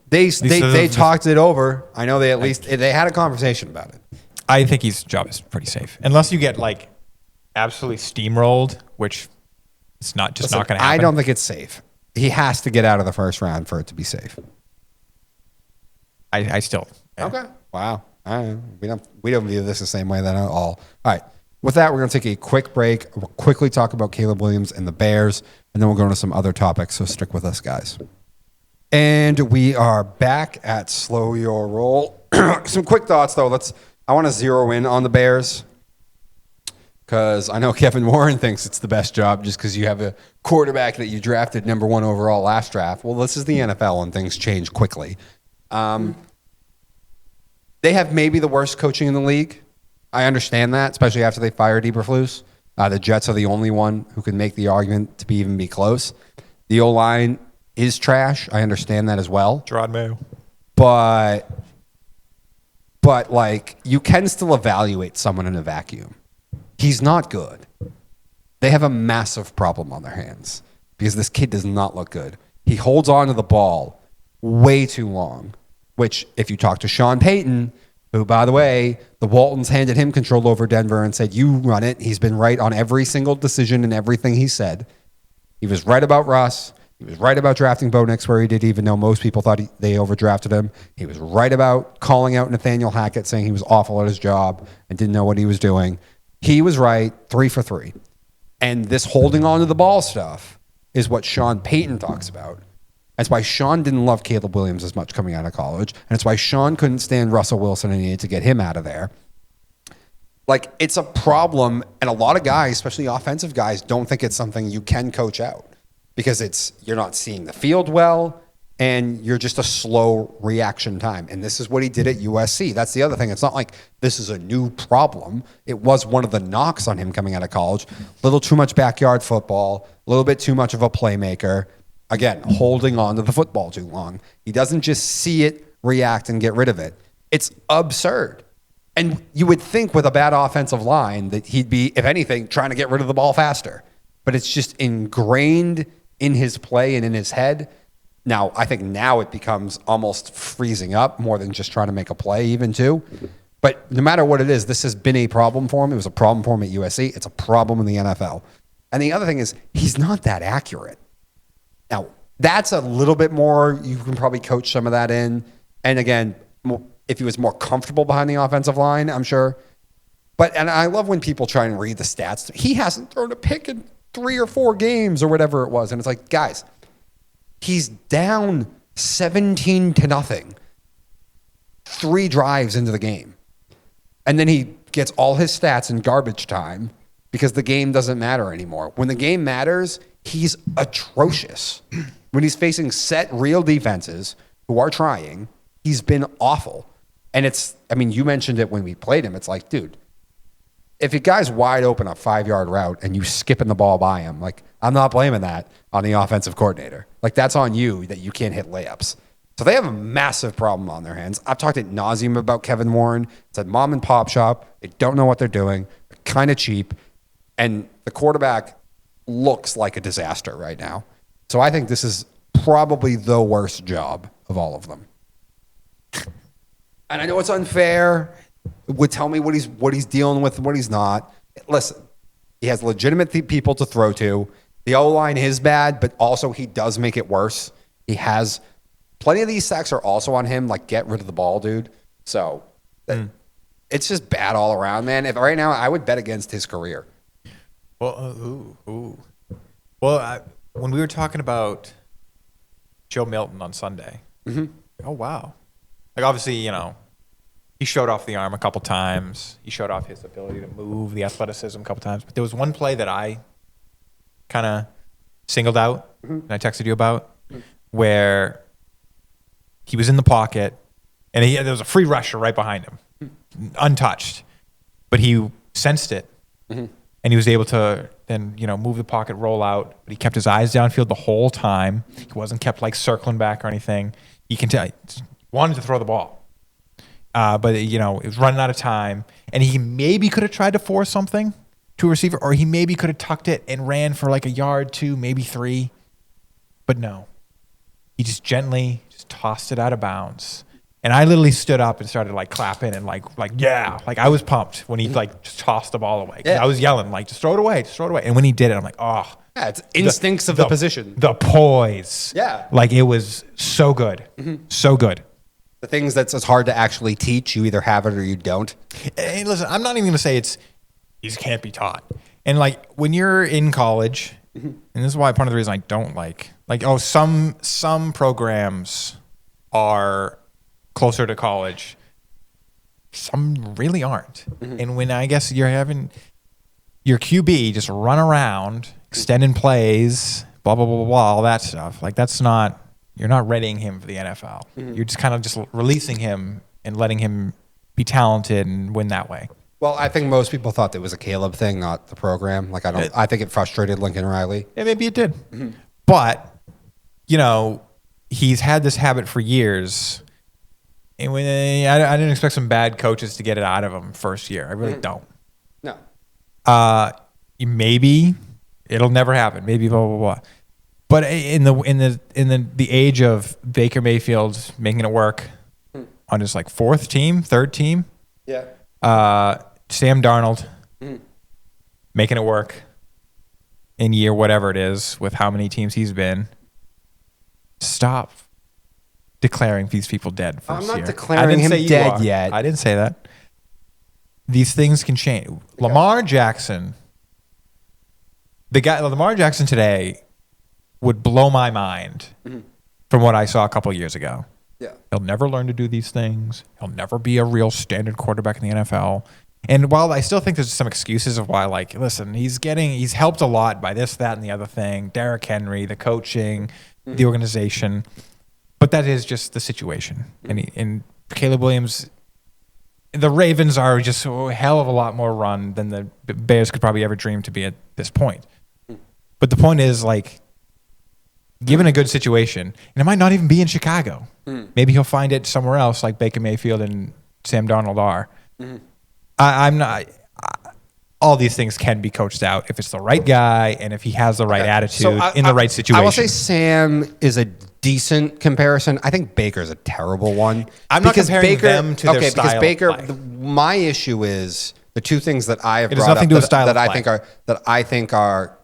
They talked it over. I know they had a conversation about it. I think his job is pretty safe. Unless you get, like, absolutely steamrolled, which it's not going to happen. I don't think it's safe. He has to get out of the first round for it to be safe. I still... Yeah. Okay. Wow. We don't view this the same way then at all. All right. With that, we're going to take a quick break. We'll quickly talk about Caleb Williams and the Bears, and then we'll go into some other topics. So stick with us, guys. And we are back at Slo Ur Roll. Some quick thoughts, though. I want to zero in on the Bears because I know Kevin Warren thinks it's the best job just because you have a quarterback that you drafted number 1 overall last draft. Well, this is the NFL, and things change quickly. They have maybe the worst coaching in the league. I understand that, especially after they fired Eberflus. The Jets are the only one who can make the argument to even be close. The O-line is trash. I understand that as well. Jerod Mayo. But like, you can still evaluate someone in a vacuum. He's not good. They have a massive problem on their hands because this kid does not look good. He holds on to the ball way too long, which if you talk to Sean Payton, who, by the way, the Waltons handed him control over Denver and said, you run it. He's been right on every single decision and everything he said. He was right about Russ. He was right about drafting Bo Nix where he did, even though most people thought they overdrafted him. He was right about calling out Nathaniel Hackett, saying he was awful at his job and didn't know what he was doing. He was right 3 for 3. And this holding on to the ball stuff is what Sean Payton talks about. That's why Sean didn't love Caleb Williams as much coming out of college. And it's why Sean couldn't stand Russell Wilson and he needed to get him out of there. Like, it's a problem. And a lot of guys, especially offensive guys, don't think it's something you can coach out because you're not seeing the field well and you're just a slow reaction time. And this is what he did at USC. That's the other thing. It's not like this is a new problem. It was one of the knocks on him coming out of college. A little too much backyard football, a little bit too much of a playmaker. Again, holding on to the football too long. He doesn't just see it, react, and get rid of it. It's absurd. And you would think with a bad offensive line that he'd be, if anything, trying to get rid of the ball faster. But it's just ingrained in his play and in his head. Now, I think now it becomes almost freezing up more than just trying to make a play even too. But no matter what it is, this has been a problem for him. It was a problem for him at USC. It's a problem in the NFL. And the other thing is he's not that accurate. Now, that's a little bit more, you can probably coach some of that in. And again, if he was more comfortable behind the offensive line, I'm sure. And I love when people try and read the stats. He hasn't thrown a pick in 3 or 4 games or whatever it was. And it's like, guys, he's down 17-0, 3 drives into the game. And then he gets all his stats in garbage time because the game doesn't matter anymore. When the game matters, he's atrocious. When he's facing set real defenses who are trying, he's been awful. And you mentioned it when we played him. It's like, dude, if a guy's wide open a 5-yard route and you skipping the ball by him, like, I'm not blaming that on the offensive coordinator. Like, that's on you that you can't hit layups. So they have a massive problem on their hands. I've talked ad nauseum about Kevin Warren. It's a mom and pop shop. They don't know what they're doing. They're kind of cheap. And the quarterback looks like a disaster right now. So I think this is probably the worst job of all of them. And I know it's unfair. It would tell me what he's dealing with and what he's not. Listen, he has legitimate people to throw to. The O-line is bad, but also he does make it worse. He has plenty of these sacks are also on him. Like, get rid of the ball, dude. So it's just bad all around, man. If right now, I would bet against his career. Well, Well, when we were talking about Joe Milton on Sunday, oh, wow. Like, obviously, he showed off the arm a couple times. He showed off his ability to move, the athleticism a couple times. But there was one play that I kind of singled out, and I texted you about, where he was in the pocket, and there was a free rusher right behind him, untouched. But he sensed it, and he was able to then, move the pocket, roll out. But he kept his eyes downfield the whole time. He wasn't kept, like, circling back or anything. he can tell wanted to throw the ball. But it was running out of time, and he maybe could have tried to force something to a receiver, or he maybe could have tucked it and ran for like a yard, 2, maybe 3. But no, he just gently tossed it out of bounds. And I literally stood up and started like clapping and like yeah, like I was pumped when he like just tossed the ball away. I was yelling like, just throw it away, just throw it away. And when he did it, I'm like, oh, yeah, it's instincts of the position, the poise. Yeah, like it was so good, so good. The things that's as hard to actually teach, you either have it or you don't. Hey, listen, I'm not even gonna say these can't be taught. And like when you're in college, and this is why part of the reason I don't like some programs are closer to college, some really aren't. And when I guess you're having your QB just run around extending plays, blah blah blah blah, blah all that stuff, like you're not readying him for the NFL. You're just kind of just releasing him and letting him be talented and win that way. Well, I think most people thought it was a Caleb thing, not the program. Like I think it frustrated Lincoln Riley. Yeah, maybe it did. But he's had this habit for years. And when I didn't expect some bad coaches to get it out of him first year. I really don't. No. Maybe it'll never happen. Maybe blah blah blah. But in the age of Baker Mayfield making it work on his like 4th team, 3rd team. Yeah. Sam Darnold making it work in year whatever it is with how many teams he's been. Stop declaring these people dead first year. I'm not declaring him dead yet. I didn't say that. These things can change. Okay. Lamar Jackson today would blow my mind from what I saw a couple years ago. Yeah. He'll never learn to do these things. He'll never be a real standard quarterback in the NFL. And while I still think there's some excuses of why, like, listen, he's helped a lot by this, that, and the other thing. Derrick Henry, the coaching, the organization. But that is just the situation. And Caleb Williams, the Ravens are just a hell of a lot more run than the Bears could probably ever dream to be at this point. But the point is, like, given a good situation, and it might not even be in Chicago. Maybe he'll find it somewhere else, like Baker Mayfield and Sam Darnold are. I'm not. All these things can be coached out if it's the right guy and if he has the right attitude in the right situation. I will say Sam is a decent comparison. I think Baker's a terrible one. I'm not comparing them to their style. Because Baker, my issue is the two things that I have brought up that I think are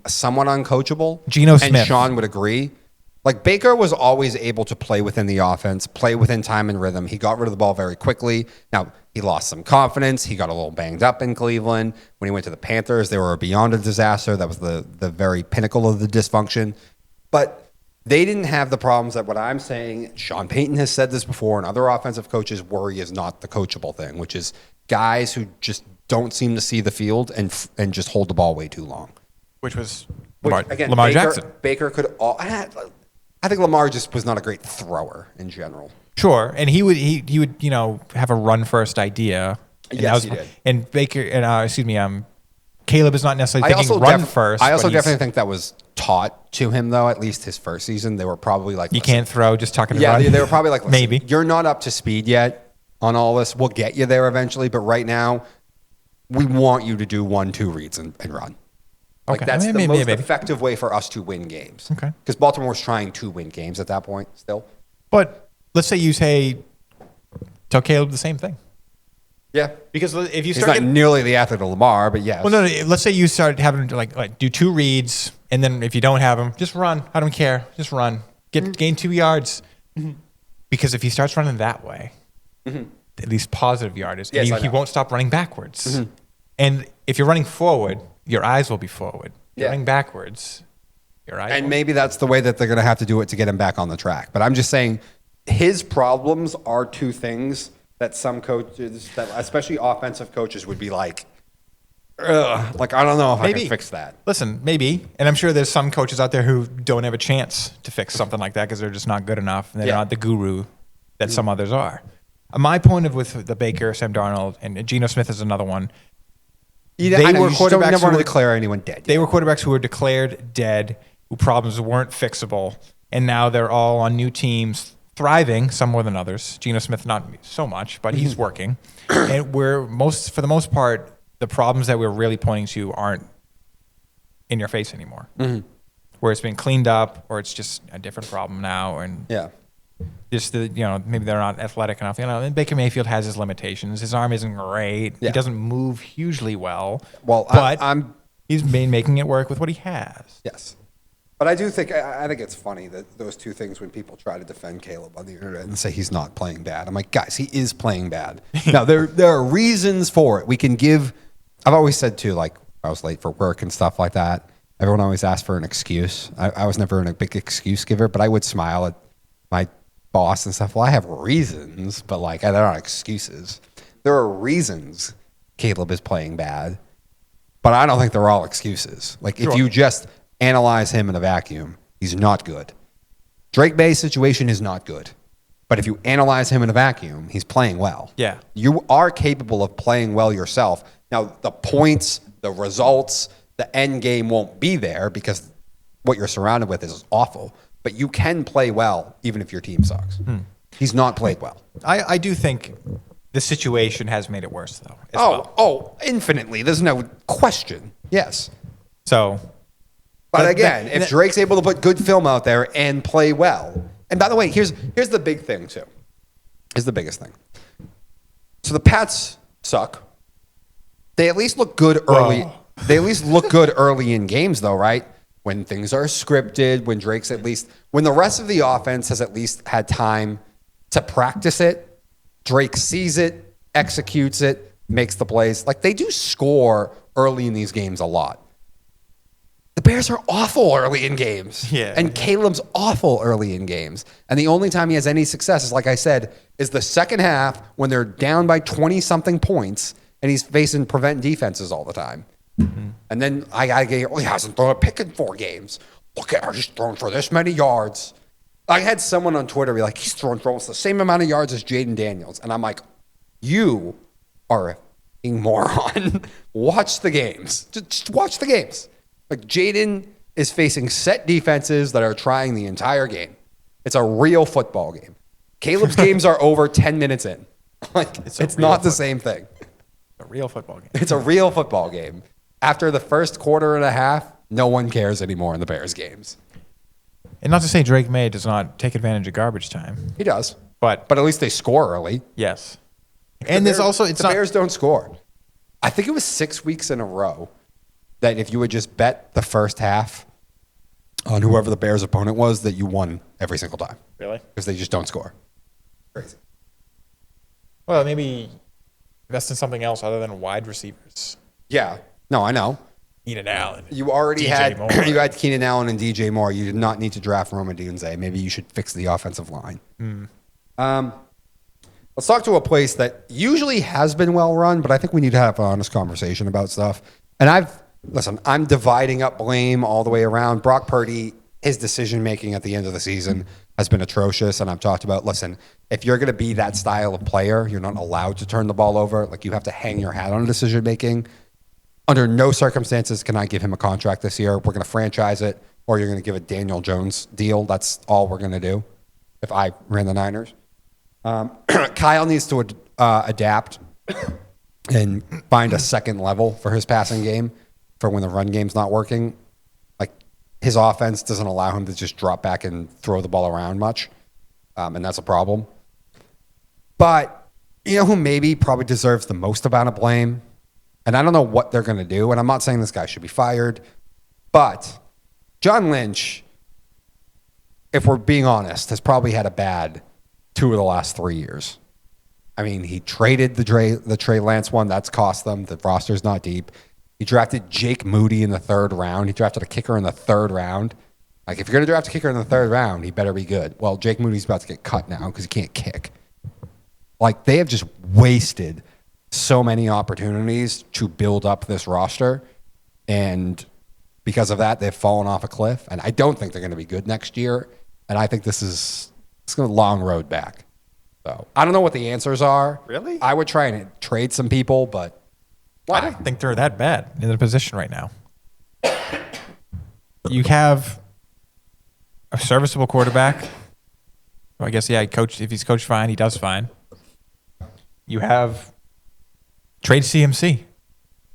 somewhat uncoachable. Geno Smith. And Sean would agree. Like, Baker was always able to play within the offense, play within time and rhythm. He got rid of the ball very quickly. Now, he lost some confidence. He got a little banged up in Cleveland. When he went to the Panthers, they were beyond a disaster. That was the very pinnacle of the dysfunction. But they didn't have the problems that what I'm saying, Sean Payton has said this before, and other offensive coaches worry is not the coachable thing, which is guys who just don't seem to see the field and just hold the ball way too long. Which was Lamar Jackson. Baker could I think Lamar just was not a great thrower in general. Sure, and he would have a run first idea. Yes, he did. And Baker and Caleb is not necessarily thinking run first. I also definitely think that was taught to him, though. At least his first season, they were probably like, you can't throw, just talking. Yeah, they were probably like, maybe you're not up to speed yet on all this. We'll get you there eventually, but right now, we want you to do 1-2 reads and run. Like, okay. that's the most effective way for us to win games. Okay. Because Baltimore's trying to win games at that point still. But let's say you tell Caleb the same thing. Yeah. Because if you He's not nearly the athlete of Lamar, but yes. Well, no, let's say you start having to like do 2 reads, and then if you don't have them, just run. I don't care. Just run. Gain 2 yards. Because if he starts running that way, at least positive yardage, he won't stop running backwards. And if you're running forward, your eyes will be forward. You're running backwards, your eyes. And maybe that's the way that they're going to have to do it to get him back on the track. But I'm just saying, his problems are 2 things that some coaches, that especially offensive coaches, would be like, ugh, like, I don't know if I can fix that. Listen, maybe. And I'm sure there's some coaches out there who don't have a chance to fix something like that because they're just not good enough and they're not the guru that some others are. My point with the Baker, Sam Darnold, and Geno Smith is another one. They were quarterbacks who were declare anyone dead. They were quarterbacks who were declared dead, who problems weren't fixable, and now they're all on new teams thriving, some more than others. Geno Smith, not so much, but he's working. And for the most part, the problems that we're really pointing to aren't in your face anymore. Where it's been cleaned up, or it's just a different problem now, and just maybe they're not athletic enough. And Baker Mayfield has his limitations. His arm isn't great. He doesn't move hugely well. Well, but he's been making it work with what he has. Yes. But I do think I think it's funny that those two things, when people try to defend Caleb on the internet and say he's not playing bad, I'm like, guys, he is playing bad. Now there are reasons for it. We can give. I've always said too, like I was late for work and stuff like that. Everyone always asks for an excuse. I was never a big excuse giver, but I would smile at my boss and stuff. Well, I have reasons, but like they're not excuses. There are reasons Caleb is playing bad, but I don't think they're all excuses. Like if you just analyze him in a vacuum, he's not good. Drake May's situation is not good. But if you analyze him in a vacuum, he's playing well. Yeah. You are capable of playing well yourself. Now, the points, the results, the end game won't be there because what you're surrounded with is awful. But you can play well even if your team sucks. He's not played well. I do think the situation has made it worse, though. Oh, infinitely. There's no question. Yes. So... But again, if Drake's able to put good film out there and play well, and by the way, here's the big thing too. Here's the biggest thing. So the Pats suck. They at least look good early. They at least look good early in games, though, right? When things are scripted, when the rest of the offense has at least had time to practice it, Drake sees it, executes it, makes the plays. Like they do score early in these games a lot. The Bears are awful early in games. And Caleb's awful early in games. And the only time he has any success is, like I said, is the second half when they're down by 20-something points and he's facing prevent defenses all the time. And then I got to get, he hasn't thrown a pick in 4 games. Look at her, he's thrown for this many yards. I had someone on Twitter be like, he's thrown for almost the same amount of yards as Jaden Daniels. And I'm like, you are a moron. Watch the games. Just watch the games. Like Jaden is facing set defenses that are trying the entire game. It's a real football game. Caleb's games are over 10 minutes in. Like it's not the same thing. A real football game. It's a real football game. After the first quarter and a half, no one cares anymore in the Bears games. And not to say Drake May does not take advantage of garbage time. He does. But at least they score early. Yes. And there's also the Bears don't score. I think it was 6 weeks in a row that if you would just bet the first half on whoever the Bears' opponent was, that you won every single time. Really? Because they just don't score. Crazy. Well, maybe invest in something else other than wide receivers. Yeah. No, I know. Keenan Allen. You already had Keenan Allen and DJ Moore. You did not need to draft Roma Dunze. Maybe you should fix the offensive line. Let's talk to a place that usually has been well run, but I think we need to have an honest conversation about stuff. And I'm dividing up blame all the way around. Brock Purdy, his decision-making at the end of the season has been atrocious. And I've talked about, listen, if you're going to be that style of player, you're not allowed to turn the ball over. Like you have to hang your hat on decision-making. Under no circumstances can I give him a contract this year. We're going to franchise it, or you're going to give a Daniel Jones deal. That's all we're going to do if I ran the Niners. Kyle needs to adapt and find a second level for his passing game for when the run game's not working. Like his offense doesn't allow him to just drop back and throw the ball around much, and that's a problem. But you know who maybe probably deserves the most amount of blame? And I don't know what they're going to do, and I'm not saying this guy should be fired, but John Lynch, if we're being honest, has probably had a bad 2 of the last 3 years. I mean, he traded the Trey Lance one. That's cost them. The roster's not deep. He drafted Jake Moody in the 3rd round. He drafted a kicker in the 3rd round. Like, if you're going to draft a kicker in the 3rd round, he better be good. Well, Jake Moody's about to get cut now because he can't kick. Like, they have just wasted so many opportunities to build up this roster. And because of that, they've fallen off a cliff. And I don't think they're going to be good next year. And I think it's a long road back. So I don't know what the answers are. Really? I would try and trade some people, but I don't think they're that bad in their position right now. You have a serviceable quarterback. I guess, yeah, if he's coached fine, he does fine. You have trade CMC.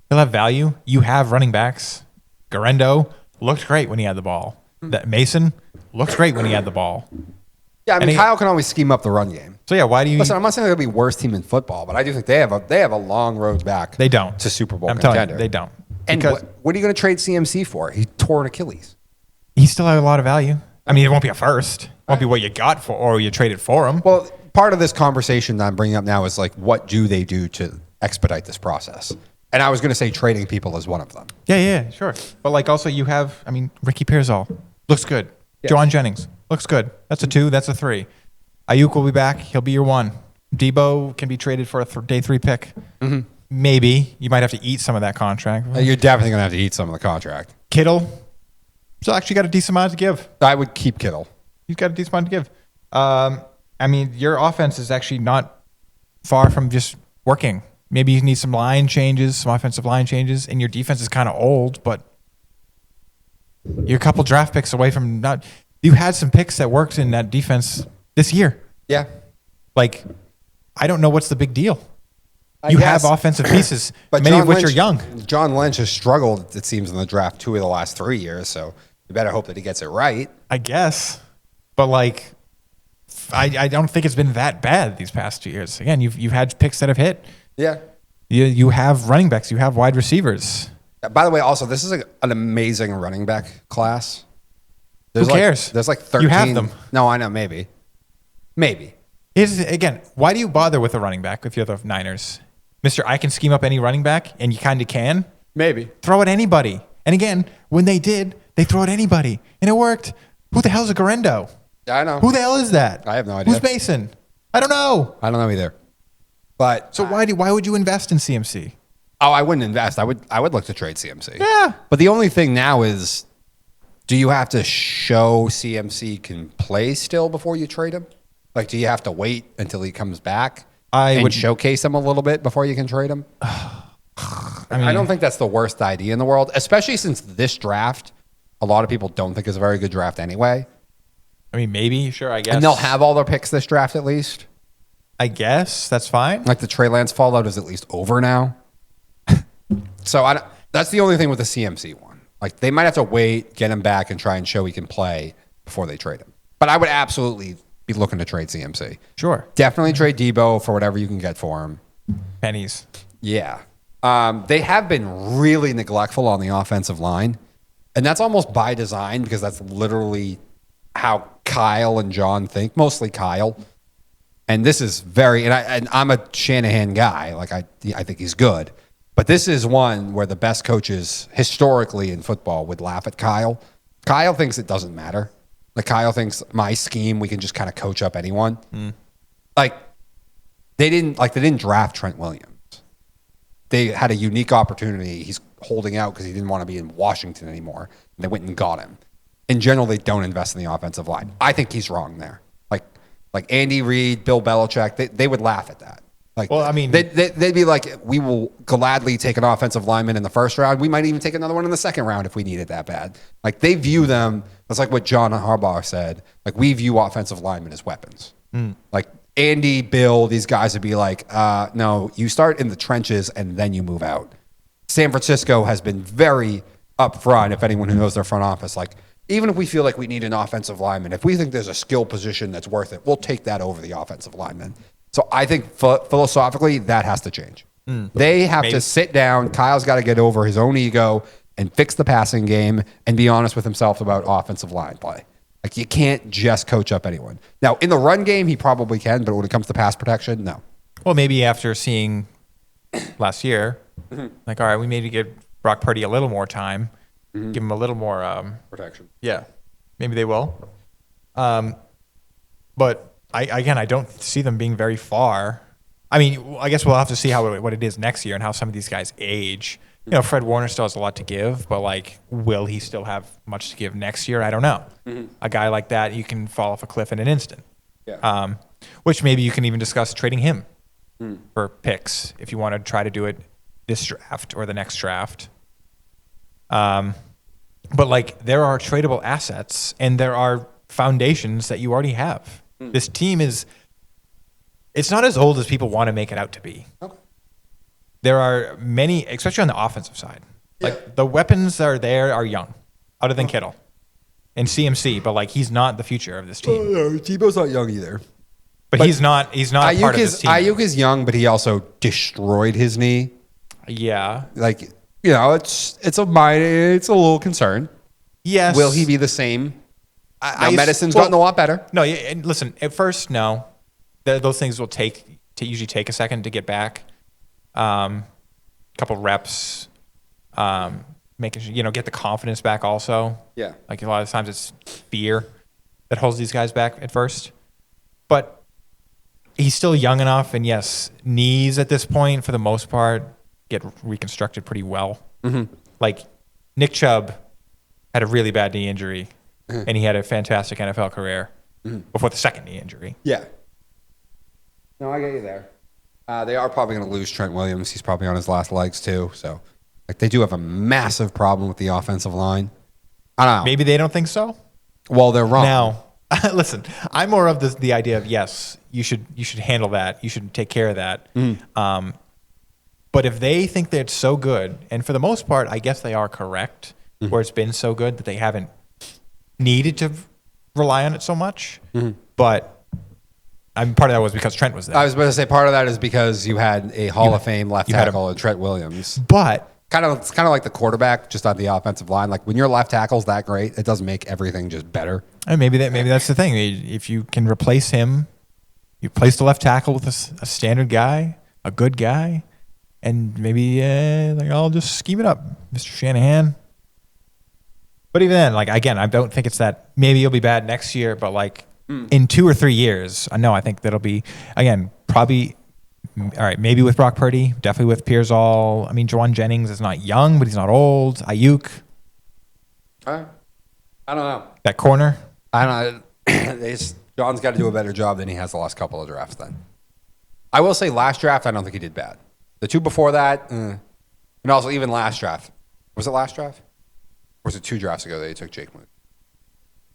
He'll have value. You have running backs. Garendo looked great when he had the ball. That Mason looked great when he had the ball. Yeah, I mean, Kyle can always scheme up the run game. So, yeah, why do you... Listen, I'm not saying they'll be worst team in football, but I do think they have a long road back. They don't. To Super Bowl I'm contender. telling you, they don't. And what are you going to trade CMC for? He tore an Achilles. He still has a lot of value. I mean, it won't be a first. It won't be what you got for or you traded for him. Well, part of this conversation that I'm bringing up now is like, what do they do to expedite this process? And I was going to say trading people is one of them. Yeah, sure. But like also you have, I mean, Ricky Pearsall looks good. Yeah. John Jennings looks good. That's a 2. That's a 3. Ayuk will be back. He'll be your 1. Debo can be traded for a day 3 pick. Mm-hmm. Maybe. You might have to eat some of that contract. You're definitely going to have to eat some of the contract. Kittle still actually got a decent amount to give. I would keep Kittle. He's got a decent amount to give. I mean, your offense is actually not far from just working. Maybe you need some line changes, some offensive line changes, and your defense is kind of old, but you're a couple draft picks away from not. You had some picks that worked in that defense this year. Yeah. Like, I don't know what's the big deal. You have offensive pieces, but many of which are young. John Lynch has struggled, it seems, in the draft 2 of the last 3 years, so you better hope that he gets it right. I guess. But, like, I don't think it's been that bad these past 2 years. Again, you've had picks that have hit. Yeah. You have running backs. You have wide receivers. By the way, also, this is an amazing running back class. Who cares? There's like 13. You have them. No, I know. Maybe. Again, why do you bother with a running back if you're the Niners? Mister, I can scheme up any running back, and you kind of can. Maybe. Throw at anybody. And again, when they did, they throw at anybody. And it worked. Who the hell's a Garendo? I know. Who the hell is that? I have no idea. Who's Mason? I don't know. I don't know either. But so why would you invest in CMC? Oh, I wouldn't invest. I would look to trade CMC. Yeah. But the only thing now is, do you have to show CMC can play still before you trade him? Like, do you have to wait until he comes back and showcase him a little bit before you can trade him? I don't think that's the worst idea in the world, especially since this draft, a lot of people don't think is a very good draft anyway. I mean, maybe, sure, I guess. And they'll have all their picks this draft at least. I guess that's fine. Like the Trey Lance fallout is at least over now. So that's the only thing with the CMC one. Like they might have to wait, get him back, and try and show he can play before they trade him. But I would absolutely be looking to trade CMC. Sure. Definitely trade Debo for whatever you can get for him. Pennies. Yeah. They have been really neglectful on the offensive line. And that's almost by design because that's literally how Kyle and John think. Mostly Kyle. And this is and I'm a Shanahan guy. Like I think he's good. But this is one where the best coaches historically in football would laugh at Kyle. Kyle thinks it doesn't matter. Like Kyle thinks my scheme, we can just kind of coach up anyone. Like they didn't draft Trent Williams. They had a unique opportunity. He's holding out because he didn't want to be in Washington anymore. And they went and got him. In general, they don't invest in the offensive line. I think he's wrong there. Like Andy Reid, Bill Belichick, they would laugh at that. Like, well, I mean, they'd be like, we will gladly take an offensive lineman in the first round. We might even take another one in the second round if we need it that bad. Like they view them. That's like what John Harbaugh said. Like we view offensive linemen as weapons. Like Andy, Bill, these guys would be like, no, you start in the trenches and then you move out. San Francisco has been very upfront. If anyone who knows their front office, like even if we feel like we need an offensive lineman, if we think there's a skill position that's worth it, we'll take that over the offensive lineman. So I think philosophically that has to change. They have to sit down. Kyle's got to get over his own ego and fix the passing game and be honest with himself about offensive line play. Like you can't just coach up anyone. Now in the run game, he probably can, but when it comes to pass protection, no. Well, maybe after seeing last year, like, all right, we maybe give Brock Purdy a little more time, give him a little more protection. Yeah, maybe they will. But I don't see them being very far. I mean, I guess we'll have to see what it is next year and how some of these guys age. You know, Fred Warner still has a lot to give, but like, will he still have much to give next year? I don't know. A guy like that, you can fall off a cliff in an instant. Yeah. Which maybe you can even discuss trading him for picks if you want to try to do it this draft or the next draft. But like, there are tradable assets and there are foundations that you already have. This team it's not as old as people want to make it out to be. Okay. There are many, especially on the offensive side. Like the weapons that are there are young, other than Kittle and CMC, but like he's not the future of this team. Tebow's not young either. But he's not a part of this team. Ayuk is young, but he also destroyed his knee. Yeah. Like, you know, it's a little concern. Yes. Will he be the same? Medicine's gotten a lot better. No, and listen, at first, no. Those things will usually take a second to get back. Couple reps, making sure, get the confidence back also. Yeah. Like a lot of times it's fear that holds these guys back at first. But he's still young enough, and yes, knees at this point, for the most part, get reconstructed pretty well. Mm-hmm. Like Nick Chubb had a really bad knee injury, and he had a fantastic NFL career before the second knee injury. Yeah. No, I get you there. They are probably going to lose Trent Williams. He's probably on his last legs too. So, like, they do have a massive problem with the offensive line. I don't know. Maybe they don't think so. Well, they're wrong. Now, listen, I'm more of the idea of yes, you should handle that. You should take care of that. But if they think that it's so good, and for the most part, I guess they are correct, where it's been so good that they haven't needed to rely on it so much. But part of that was because Trent was there. I was about to say part of that is because you had a Hall of Fame left tackle in Trent Williams. But it's kind of like the quarterback, just on the offensive line. Like when your left tackle's that great, it doesn't make everything just better. And maybe that's the thing. If you can replace him, you replace the left tackle with a standard guy, a good guy, and maybe I'll just scheme it up, Mr. Shanahan. But even then, like again, I don't think it's that. Maybe he'll be bad next year, but like in 2 or 3 years, I think that'll be again probably. All right, maybe with Brock Purdy, definitely with Pearsall. I mean, Juwan Jennings is not young, but he's not old. Ayuk. I don't know. That corner. I don't know. John's got to do a better job than he has the last couple of drafts then. I will say last draft, I don't think he did bad. The two before that, and also even last draft. Was it last draft? Or was it 2 drafts ago that he took Jake Moody?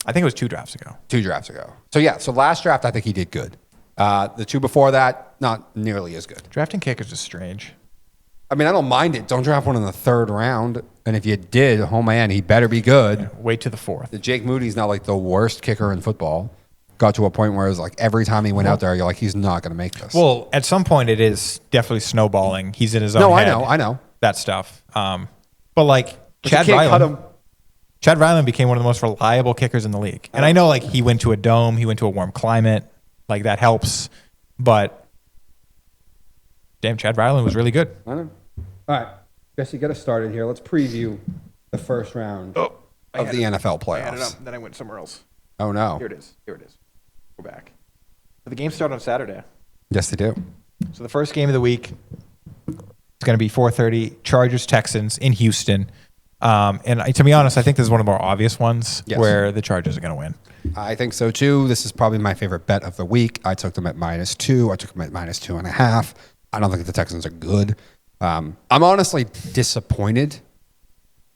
I think it was 2 drafts ago. 2 drafts ago. So last draft, I think he did good. The 2 before that, not nearly as good. Drafting kickers is strange. I mean, I don't mind it. Don't draft one in the 3rd round. And if you did, oh man, he better be good. Yeah, wait to the 4th. The Jake Moody's not like the worst kicker in football. Got to a point where it was like every time he went out there, you're like, he's not going to make this. Well, at some point, it is definitely snowballing. He's in his own head. I know. That stuff. But like Chad Ryland. Chad Ryland became one of the most reliable kickers in the league. And I know like he went to a dome, he went to a warm climate. Like that helps. But damn, Chad Ryland was really good. I know. All right. Guess you got us started here. Let's preview the first round of the NFL playoffs. I had it up, then I went somewhere else. Oh, no. Here it is. Go back. So the games start on Saturday. Yes, they do. So the first game of the week is going to be 4:30, Chargers-Texans in Houston. And to be honest, I think this is one of the more obvious ones where the Chargers are going to win. I think so, too. This is probably my favorite bet of the week. I took them at -2. I took them at -2.5. I don't think the Texans are good. I'm honestly disappointed.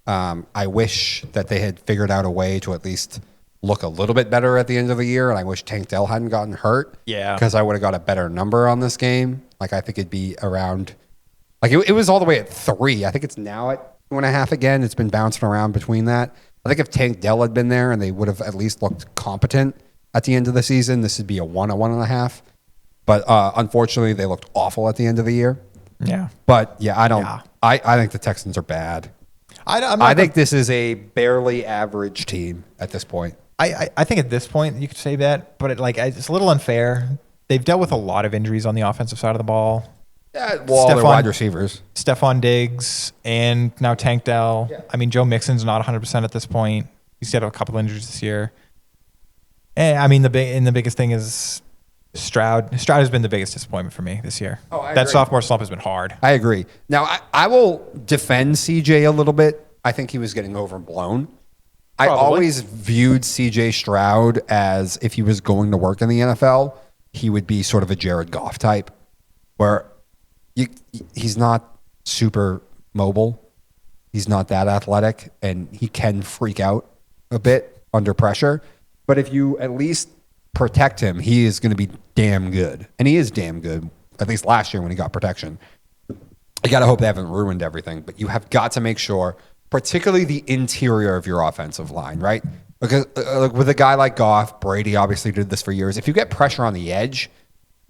I wish that they had figured out a way to at least look a little bit better at the end of the year, and I wish Tank Dell hadn't gotten hurt. Yeah. Because I would have got a better number on this game. Like, I think it'd be around... Like, it was all the way at 3. I think it's now at 2.5 again. It's been bouncing around between that. I think if Tank Dell had been there and they would have at least looked competent at the end of the season, this would be a 1.5. But unfortunately, they looked awful at the end of the year. Yeah. But, yeah, I think the Texans are bad. I think this is a barely average team at this point. I think at this point you could say that, but it's a little unfair. They've dealt with a lot of injuries on the offensive side of the ball. Yeah, well, they're wide receivers. Stephon Diggs and now Tank Dell. Yeah. I mean, Joe Mixon's not 100% at this point. He's had a couple injuries this year. And I mean, the biggest thing is Stroud. Stroud has been the biggest disappointment for me this year. Oh, I that agree. sophomore slump has been hard. I agree. Now, I will defend CJ a little bit. I think he was getting overblown. Probably. I always viewed CJ Stroud as if he was going to work in the NFL, he would be sort of a Jerod Goff type, where he's not super mobile. He's not that athletic, and he can freak out a bit under pressure. But if you at least protect him, he is going to be damn good. And he is damn good, at least last year when he got protection. You got to hope they haven't ruined everything, but you have got to make sure, particularly the interior of your offensive line, right? Because with a guy like Goff, Brady obviously did this for years. If you get pressure on the edge,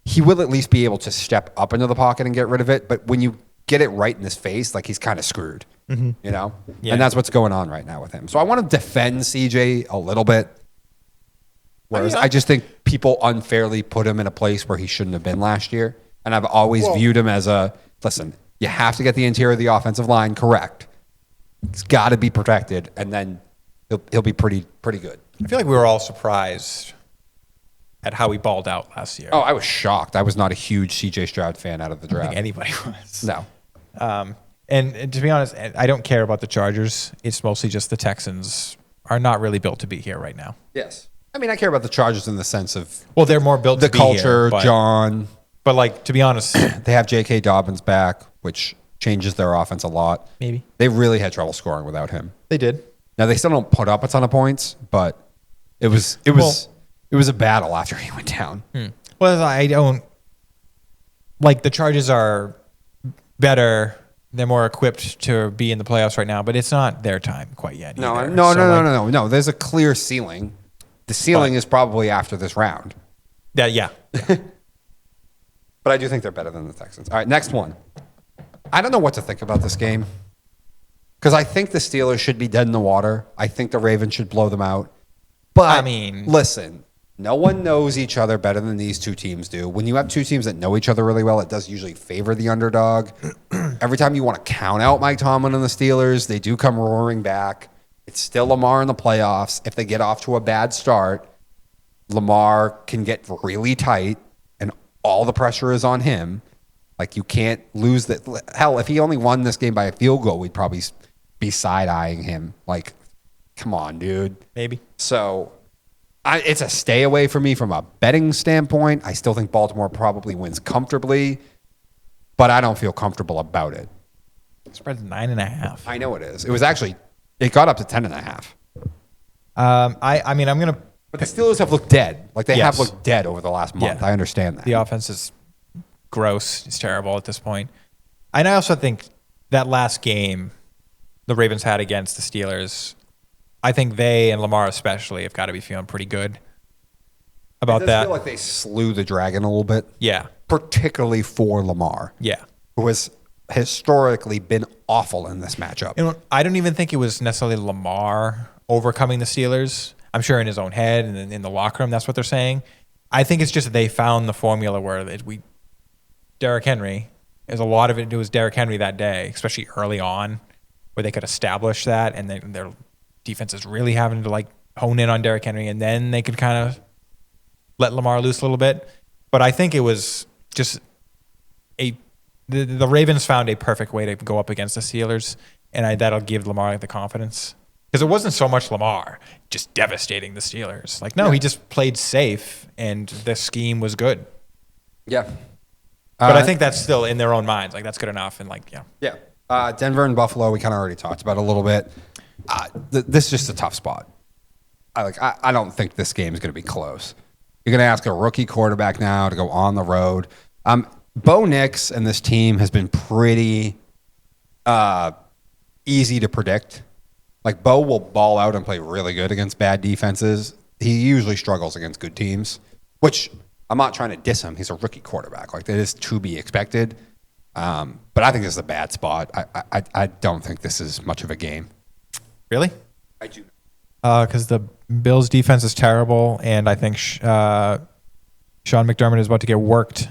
he will at least be able to step up into the pocket and get rid of it. But when you get it right in his face, like he's kind of screwed, you know? Yeah. And that's what's going on right now with him. So I want to defend CJ a little bit. Whereas I just think people unfairly put him in a place where he shouldn't have been last year. And I've always viewed him as listen, you have to get the interior of the offensive line correct. It's got to be protected, and then he'll be pretty good. I feel like we were all surprised at how he balled out last year. Oh, I was shocked. I was not a huge CJ Stroud fan out of the draft. I don't think anybody was. No. And to be honest, I don't care about the Chargers. It's mostly just the Texans are not really built to be here right now. Yes. I mean, I care about the Chargers in the sense of they're more built to be culture, here, John. But like, to be honest, they have J.K. Dobbins back, which changes their offense a lot. Maybe. They really had trouble scoring without him. They did. Now they still don't put up a ton of points, but it was a battle after he went down. Well, I don't like the Chargers are better. They're more equipped to be in the playoffs right now, but it's not their time quite yet. No. There's a clear ceiling. The ceiling is probably after this round. Yeah. But I do think they're better than the Texans. All right, next one. I don't know what to think about this game because I think the Steelers should be dead in the water. I think the Ravens should blow them out. But I mean, listen, no one knows each other better than these two teams do. When you have two teams that know each other really well, it does usually favor the underdog. Every time you want to count out Mike Tomlin and the Steelers, they do come roaring back. It's still Lamar in the playoffs. If they get off to a bad start, Lamar can get really tight and all the pressure is on him. Like, you can't lose that. Hell, if he only won this game by a field goal, we'd probably be side-eyeing him. Like, come on, dude. Maybe. So, it's a stay away for me from a betting standpoint. I still think Baltimore probably wins comfortably, but I don't feel comfortable about it. Spread's 9.5. I know it is. It got up to 10.5. I mean, I'm going to... But the Steelers have looked dead. Like, they have looked dead over the last month. I understand that. The offense is gross. It's terrible at this point. And I also think that last game the Ravens had against the Steelers, I think they and Lamar especially have got to be feeling pretty good about that. I feel like they slew the dragon a little bit. Yeah. Particularly for Lamar. Yeah. Who has historically been awful in this matchup. You know, I don't even think it was necessarily Lamar overcoming the Steelers. I'm sure in his own head and in the locker room, that's what they're saying. I think it's just they found the formula where Derrick Henry, there's a lot of it was Derrick Henry that day, especially early on, where they could establish that, and then their defense is really having to like hone in on Derrick Henry, and then they could kind of let Lamar loose a little bit. But I think it was just the Ravens found a perfect way to go up against the Steelers, and that'll give Lamar the confidence. Because it wasn't so much Lamar just devastating the Steelers. Like, no, he just played safe, and the scheme was good. Yeah. But I think that's still in their own minds. Like, that's good enough. And, like, yeah. Yeah. Denver and Buffalo, we kind of already talked about a little bit. This is just a tough spot. I don't think this game is going to be close. You're going to ask a rookie quarterback now to go on the road. Bo Nix and this team has been pretty easy to predict. Like, Bo will ball out and play really good against bad defenses. He usually struggles against good teams, which I'm not trying to diss him. He's a rookie quarterback. Like, that is to be expected. But I think this is a bad spot. I don't think this is much of a game. Really? I do. Because the Bills' defense is terrible, and I think Sean McDermott is about to get worked.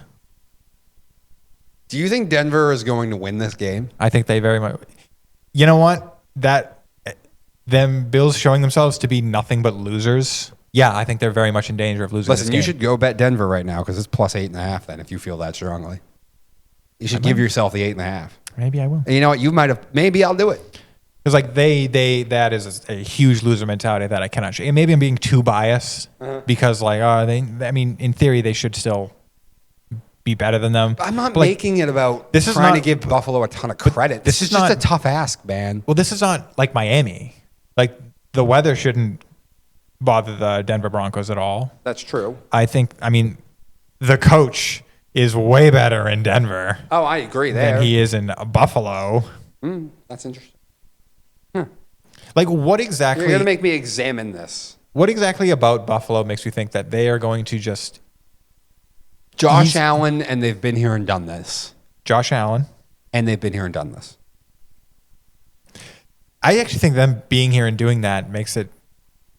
Do you think Denver is going to win this game? I think they very much. You know what? Them Bills showing themselves to be nothing but losers. Yeah, I think they're very much in danger of losing this game. You should go bet Denver right now because it's plus 8.5 then if you feel that strongly. You should give yourself the 8.5. Maybe I will. And you know what? Maybe I'll do it. Because like that is a huge loser mentality that I cannot share. And maybe I'm being too biased because like in theory they should still be better than them. I'm not making it about trying to give Buffalo a ton of credit. This is just a tough ask, man. Well, this is not like Miami. Like, the weather shouldn't bother the Denver Broncos at all. That's true. I mean, the coach is way better in Denver Oh, I agree there. than he is in Buffalo. That's interesting. Like, what exactly? You're going to make me examine this. What exactly about Buffalo makes you think that they are going to just Josh Allen, and they've been here and done this. Josh Allen? And they've been here and done this. I actually think them being here and doing that makes it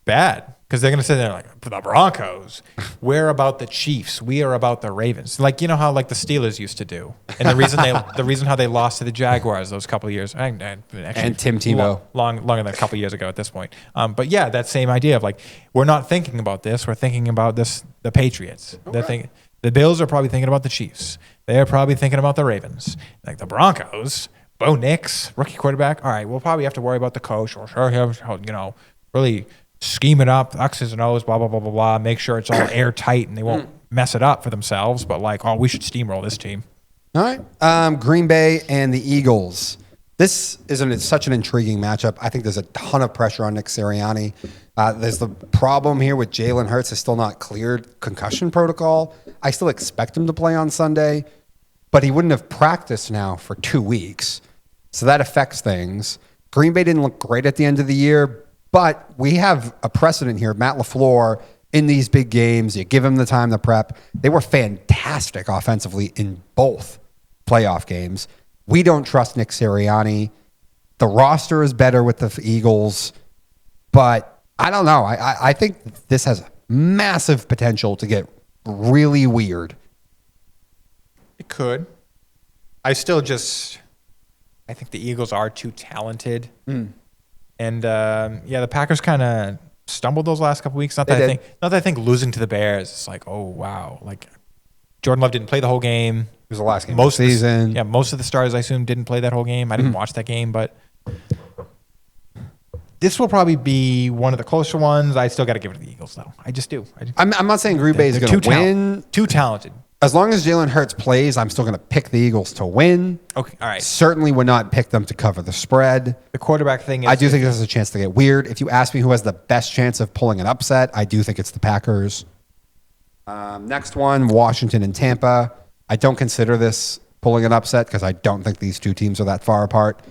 bad because they're going to sit there like, the Broncos, we're about the Chiefs, we are about the Ravens. Like, you know how like the Steelers used to do, and the reason how they lost to the Jaguars those couple of years, and Tim Tebow, longer than a couple of years ago at this point. But yeah, that same idea of like, we're not thinking about this, we're thinking about this. The Patriots, okay. The Bills are probably thinking about the Chiefs. They're probably thinking about the Ravens. Like the Broncos, Bo Nix, rookie quarterback. All right, we'll probably have to worry about the coach or really scheme it up, X's and O's, blah, blah, blah, blah, blah. Make sure it's all airtight and they won't mess it up for themselves. But like, oh, we should steamroll this team. All right. Green Bay and the Eagles. This is such an intriguing matchup. I think there's a ton of pressure on Nick Sirianni. There's the problem here with Jalen Hurts is still not cleared concussion protocol. I still expect him to play on Sunday, but he wouldn't have practiced now for 2 weeks. So that affects things. Green Bay didn't look great at the end of the year, but we have a precedent here. Matt LaFleur, in these big games, you give him the time to prep. They were fantastic offensively in both playoff games. We don't trust Nick Sirianni. The roster is better with the Eagles, but I don't know. I think this has massive potential to get really weird. It could. I think the Eagles are too talented. And the Packers kind of stumbled those last couple weeks. Not that I think losing to the Bears is like, oh wow, like Jordan Love didn't play the whole game. It was the last game of the season. Most of the stars I assume didn't play that whole game. I didn't watch that game, but this will probably be one of the closer ones. I still got to give it to the Eagles, though. I just do. I'm not saying Green Bay is going to win. Too talented. As long as Jalen Hurts plays, I'm still going to pick the Eagles to win. Okay, all right. Certainly would not pick them to cover the spread. The quarterback thing is... I do think this has a chance to get weird. If you ask me who has the best chance of pulling an upset, I do think it's the Packers. Next one, Washington and Tampa. I don't consider this pulling an upset because I don't think these two teams are that far apart.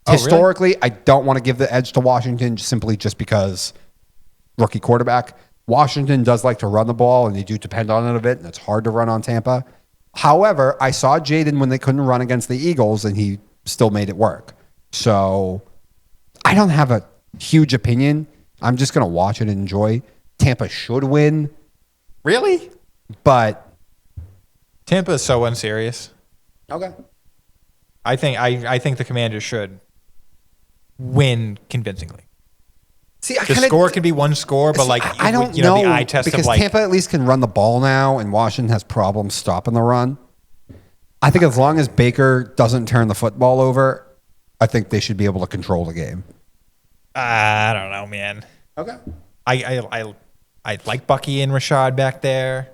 Historically, really? I don't want to give the edge to Washington simply just because rookie quarterback. Washington does like to run the ball, and they do depend on it a bit, and it's hard to run on Tampa. However, I saw Jaden when they couldn't run against the Eagles, and he still made it work. So I don't have a huge opinion. I'm just going to watch it and enjoy. Tampa should win. Really? But Tampa is so unserious. Okay. I think the Commanders should win convincingly. See, the score can be one score, but I don't know the eye test because of like Tampa at least can run the ball now, and Washington has problems stopping the run. I think as long as Baker doesn't turn the football over, I think they should be able to control the game. I don't know, man. Okay. I like Bucky and Rashad back there.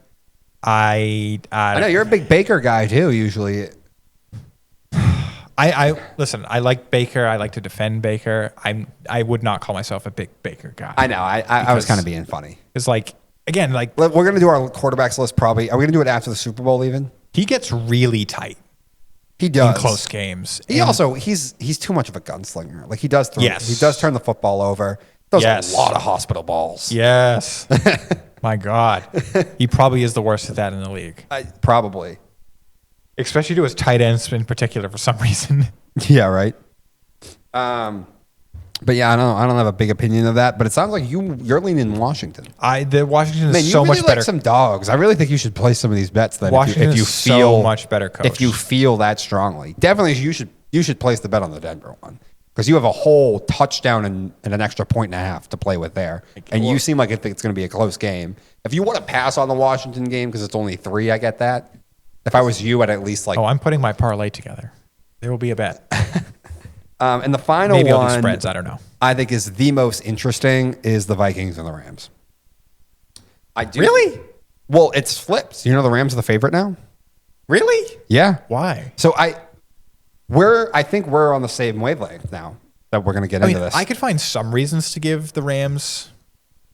I know you're a big Baker guy too. Usually, listen. I like Baker. I like to defend Baker. I would not call myself a big Baker guy. I know. I was kind of being funny. It's like again, like we're gonna do our quarterbacks list. Probably are we gonna do it after the Super Bowl? Even he gets really tight. He does in close games. He's too much of a gunslinger. Like he does. He does turn the football over. Does a lot of hospital balls. Yes. My God, he probably is the worst at that in the league. Probably. Especially to his tight ends in particular for some reason. Yeah, right. But yeah, I don't have a big opinion of that. But it sounds like you're leaning Washington. The Washington is so much better. Like some dogs. I really think you should play some of these bets. Then Washington if you is feel so much better coach. If you feel that strongly, definitely you should place the bet on the Denver one because you have a whole touchdown and an extra point and a half to play with there, and you seem like it's going to be a close game. If you want to pass on the Washington game because it's only 3, I get that. If I was you, I'd at least like. Oh, I'm putting my parlay together. There will be a bet. And the final Maybe one, I'll do spreads. I don't know. I think is the most interesting is the Vikings and the Rams. I do. Really? Well, it's flipped. You know the Rams are the favorite now. Really? Yeah. Why? So I think we're on the same wavelength now that we're going to get into this. I could find some reasons to give the Rams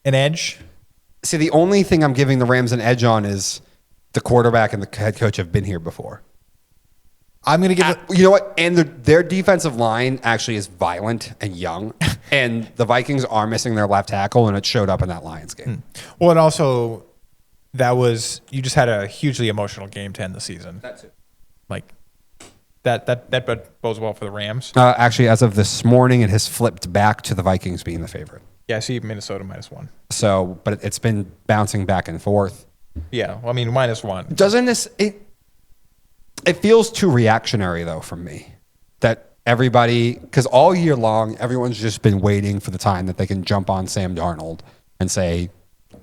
an edge. See, the only thing I'm giving the Rams an edge on is the quarterback and the head coach have been here before. I'm going to give it. You know what? And their defensive line actually is violent and young. And the Vikings are missing their left tackle, and it showed up in that Lions game. Well, and also, you just had a hugely emotional game to end the season. That's it. Like, that bodes well for the Rams. Actually, as of this morning, it has flipped back to the Vikings being the favorite. Yeah, I see Minnesota -1. So, but it's been bouncing back and forth. Yeah, well, I mean, -1. Doesn't this... It feels too reactionary, though, from me. That everybody... Because all year long, everyone's just been waiting for the time that they can jump on Sam Darnold and say,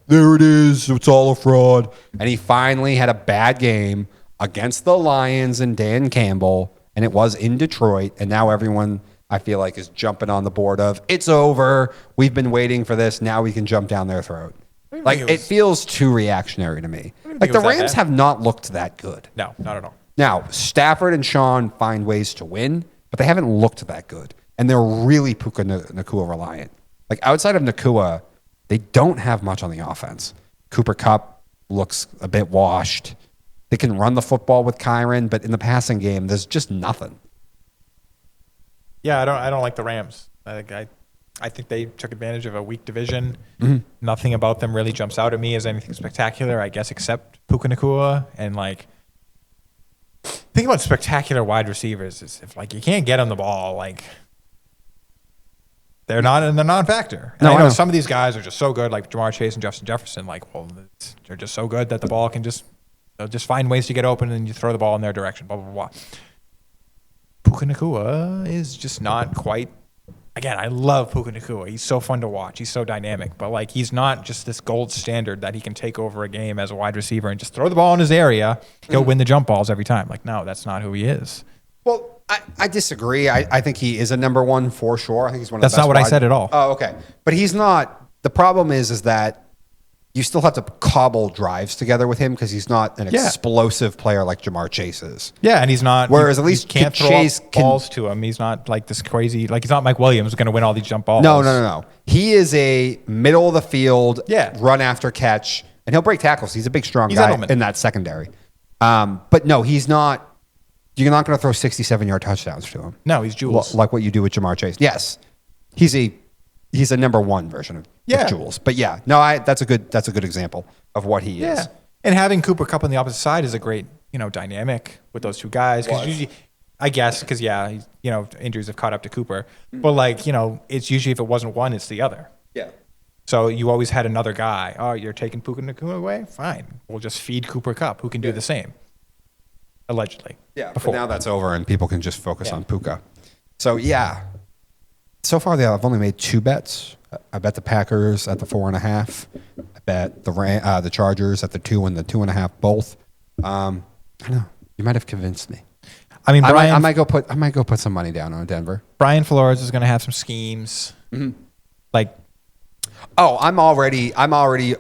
there it is, it's all a fraud. And he finally had a bad game against the Lions and Dan Campbell, and it was in Detroit, and now everyone, I feel like, is jumping on the board of, it's over, we've been waiting for this, now we can jump down their throat. Like, it feels too reactionary to me. Like, the Rams have not looked that good. No, not at all. Now, Stafford and Sean find ways to win, but they haven't looked that good. And they're really Puka Nacua reliant. Like, outside of Nacua, they don't have much on the offense. Cooper Kupp looks a bit washed. They can run the football with Kyron, but in the passing game, there's just nothing. Yeah, I don't like the Rams. I think they took advantage of a weak division. Nothing about them really jumps out at me as anything spectacular, I guess, except Puka Nacua. And, like, think about spectacular wide receivers is if, like, you can't get them the ball, like, they're not a non-factor. And I know some of these guys are just so good, like Jamar Chase and Justin Jefferson. Like, well, they're just so good that the ball can they'll just find ways to get open, and you throw the ball in their direction. Blah blah blah. Puka Nacua is just not quite. Again, I love Puka Nacua. He's so fun to watch. He's so dynamic, but like he's not just this gold standard that he can take over a game as a wide receiver and just throw the ball in his area. He'll win the jump balls every time. Like, no, that's not who he is. Well, I disagree. I think he is a number one for sure. I think he's one of the best. That's not what I said at all. Oh, okay. But he's not. The problem is that you still have to cobble drives together with him because he's not an explosive player like Jamar Chase is. Yeah, and he's not. Whereas at least can't throw Chase balls to him. He's not like this crazy. Like he's not Mike Williams going to win all these jump balls. No. He is a middle of the field, Yeah. run after catch, and he'll break tackles. He's a big, strong guy Edelman. in that secondary. But no, he's not. You're not going to throw 67-yard touchdowns to him. No, he's Jules. Like what you do with Jamar Chase. Yes, he's a number one version of Jules. But yeah, no, that's a good example of what he is. And having Cooper Kupp on the opposite side is a great, dynamic with those two guys. Because usually, I guess, injuries have caught up to Cooper. But it's usually if it wasn't one, it's the other. Yeah. So you always had another guy. Oh, you're taking Puka Nacua away? Fine. We'll just feed Cooper Kupp, who can do the same. Allegedly. Yeah, before. But now that's over and people can just focus on Puka. So yeah. So far, I've only made 2 bets. I bet the Packers at the 4.5. I bet the Chargers at the 2 and the 2.5 both. I don't know. You might have convinced me. I mean, Brian, I might go put some money down on Denver. Brian Flores is going to have some schemes. Mm-hmm. Like, I'm already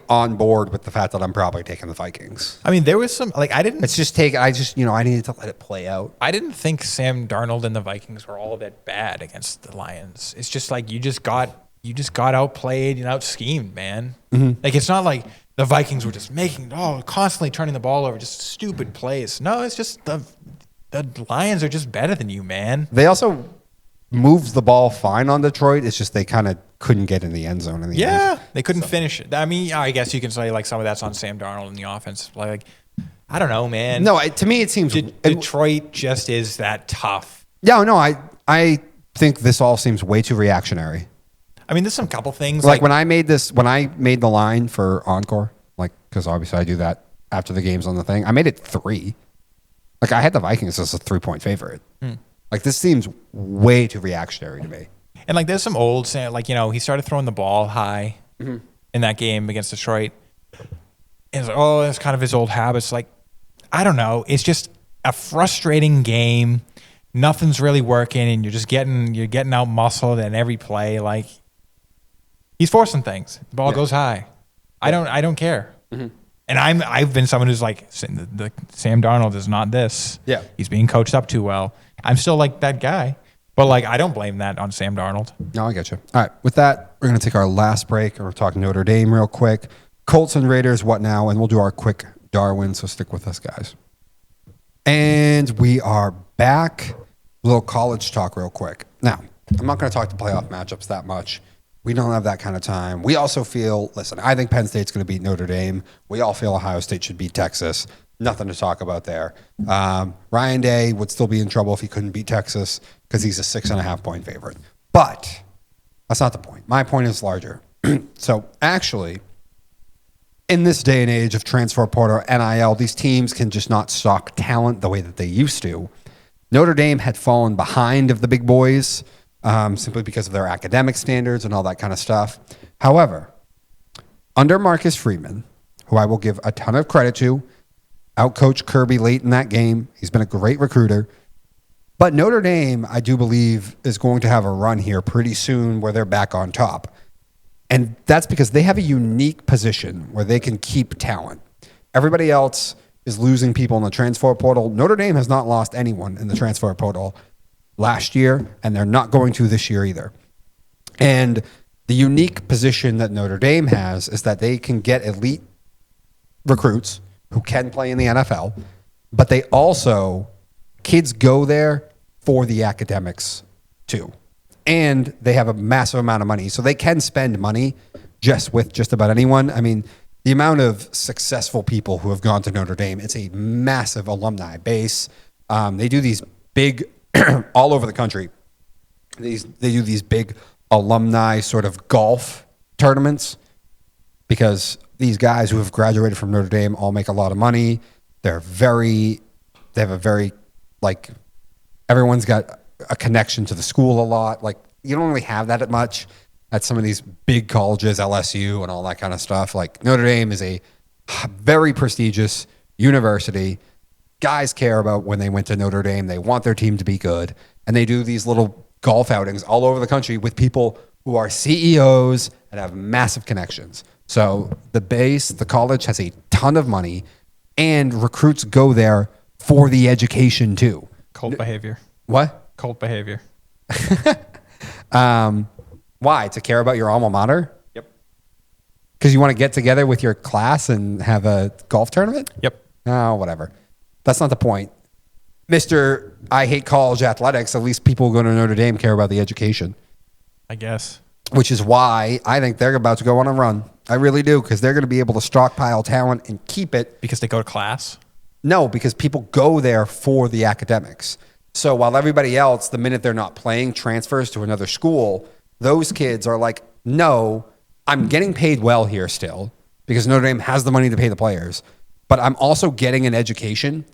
on board with the fact that I'm probably taking the Vikings. I mean, there was some I needed to let it play out. I didn't think Sam Darnold and the Vikings were all that bad against the Lions. It's just like you just got outplayed and out schemed, man. Mm-hmm. Like it's not like the Vikings were just constantly turning the ball over, just stupid plays. No, it's just the Lions are just better than you, man. They also moved the ball fine on Detroit. It's just they kind of couldn't get in the end zone in the end. Yeah, they couldn't finish it. I mean, I guess you can say like some of that's on Sam Darnold in the offense. Like, I don't know, man. No, to me it seems Detroit just is that tough. Yeah, no, I think this all seems way too reactionary. I mean, there's some couple things. Like when I made the line for Encore, like because obviously I do that after the game's on the thing. I made it 3. Like I had the Vikings as a 3-point favorite. Like this seems way too reactionary to me. And like there's some old, he started throwing the ball high in that game against Detroit. And it's like, that's kind of his old habits. Like, I don't know. It's just a frustrating game. Nothing's really working, and you're getting out muscled in every play. Like he's forcing things. The ball goes high. I don't care. Mm-hmm. And I've been someone who's like, the Sam Darnold is not this. Yeah. He's being coached up too well. I'm still like that guy. But like, I don't blame that on Sam Darnold. No, I get you. All right. With that, we're going to take our last break and we're talking Notre Dame real quick. Colts and Raiders, what now? And we'll do our quick Darwin. So stick with us, guys. And we are back. A little college talk real quick. Now, I'm not going to talk the playoff matchups that much. We don't have that kind of time. We also feel, listen, I think Penn State's going to beat Notre Dame. We all feel Ohio State should beat Texas. Nothing to talk about there. Ryan Day would still be in trouble if he couldn't beat Texas because he's a 6.5 point favorite. But that's not the point. My point is larger. So actually, in this day and age of transfer portal, NIL, these teams can just not stock talent the way that they used to. Notre Dame had fallen behind of the big boys simply because of their academic standards and all that kind of stuff. However, under Marcus Freeman, who I will give a ton of credit to, outcoached Kirby late in that game. He's been a great recruiter. But Notre Dame, I do believe, is going to have a run here pretty soon where they're back on top. And that's because they have a unique position where they can keep talent. Everybody else is losing people in the transfer portal. Notre Dame has not lost anyone in the transfer portal last year, and they're not going to this year either. And the unique position that Notre Dame has is that they can get elite recruits who can play in the NFL, but they also, kids go there for the academics too. And they have a massive amount of money. So they can spend money just with just about anyone. I mean, the amount of successful people who have gone to Notre Dame, it's a massive alumni base. They do these big, all over the country, they do these big alumni sort of golf tournaments because these guys who have graduated from Notre Dame all make a lot of money. They have a very, like, everyone's got a connection to the school a lot. Like, you don't really have that much at some of these big colleges, LSU and all that kind of stuff. Like, Notre Dame is a very prestigious university. Guys care about when they went to Notre Dame. They want their team to be good. And they do these little golf outings all over the country with people who are CEOs and have massive connections. So the college has a ton of money, and recruits go there for the education too. Cult behavior. What? Cult behavior. Why? To care about your alma mater? Yep. Because you want to get together with your class and have a golf tournament? Yep. Oh, whatever. That's not the point. Mr. I hate college athletics. At least people who go to Notre Dame care about the education. I guess. Which is why I think they're about to go on a run. I really do, because they're going to be able to stockpile talent and keep it. Because they go to class? No, because people go there for the academics. So while everybody else, the minute they're not playing, transfers to another school, those kids are like, no, I'm getting paid well here still because Notre Dame has the money to pay the players, but I'm also getting an education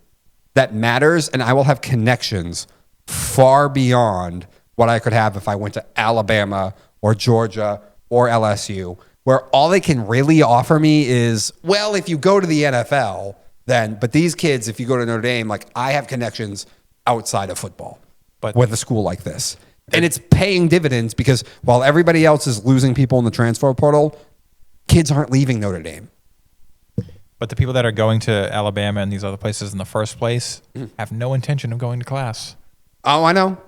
that matters, and I will have connections far beyond what I could have if I went to Alabama or Georgia or LSU, where all they can really offer me is, well, if you go to the NFL, then, but these kids, if you go to Notre Dame, like, I have connections outside of football, but with a school like this. And it's paying dividends because while everybody else is losing people in the transfer portal, kids aren't leaving Notre Dame. But the people that are going to Alabama and these other places in the first place have no intention of going to class. Oh, I know.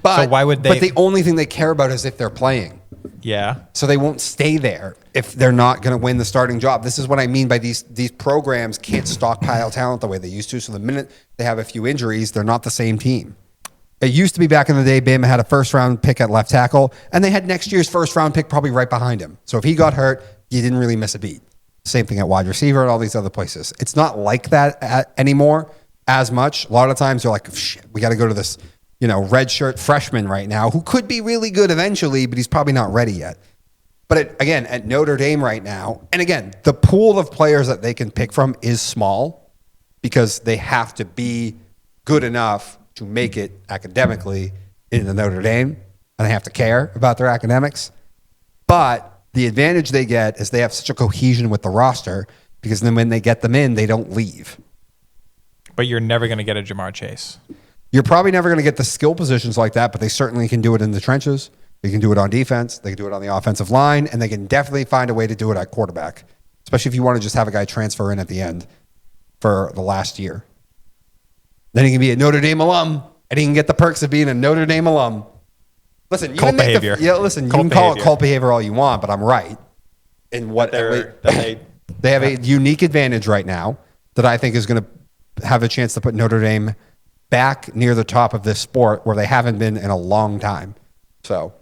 But, so why would they? But the only thing they care about is if they're playing. Yeah. So they won't stay there if they're not going to win the starting job. This is what I mean by these programs can't stockpile talent the way they used to. So the minute they have a few injuries, they're not the same team. It used to be back in the day, Bama had a first-round pick at left tackle, and they had next year's first-round pick probably right behind him. So if he got hurt, you didn't really miss a beat. Same thing at wide receiver and all these other places. It's not like that anymore as much. A lot of times they're like, shit, we got to go to this, red shirt freshman right now who could be really good eventually, but he's probably not ready yet. But again, at Notre Dame right now, and again, the pool of players that they can pick from is small because they have to be good enough to make it academically in the Notre Dame, and they have to care about their academics. But the advantage they get is they have such a cohesion with the roster because then when they get them in, they don't leave. But you're never going to get a Jamar Chase. You're probably never going to get the skill positions like that, but they certainly can do it in the trenches. They can do it on defense. They can do it on the offensive line, and they can definitely find a way to do it at quarterback, especially if you want to just have a guy transfer in at the end for the last year. Then he can be a Notre Dame alum. and he can get the perks of being a Notre Dame alum. Listen, you Cult can make behavior. you can call it cult behavior all you want, but I'm right in what they have a unique advantage right now that I think is going to have a chance to put Notre Dame back near the top of this sport where they haven't been in a long time. So,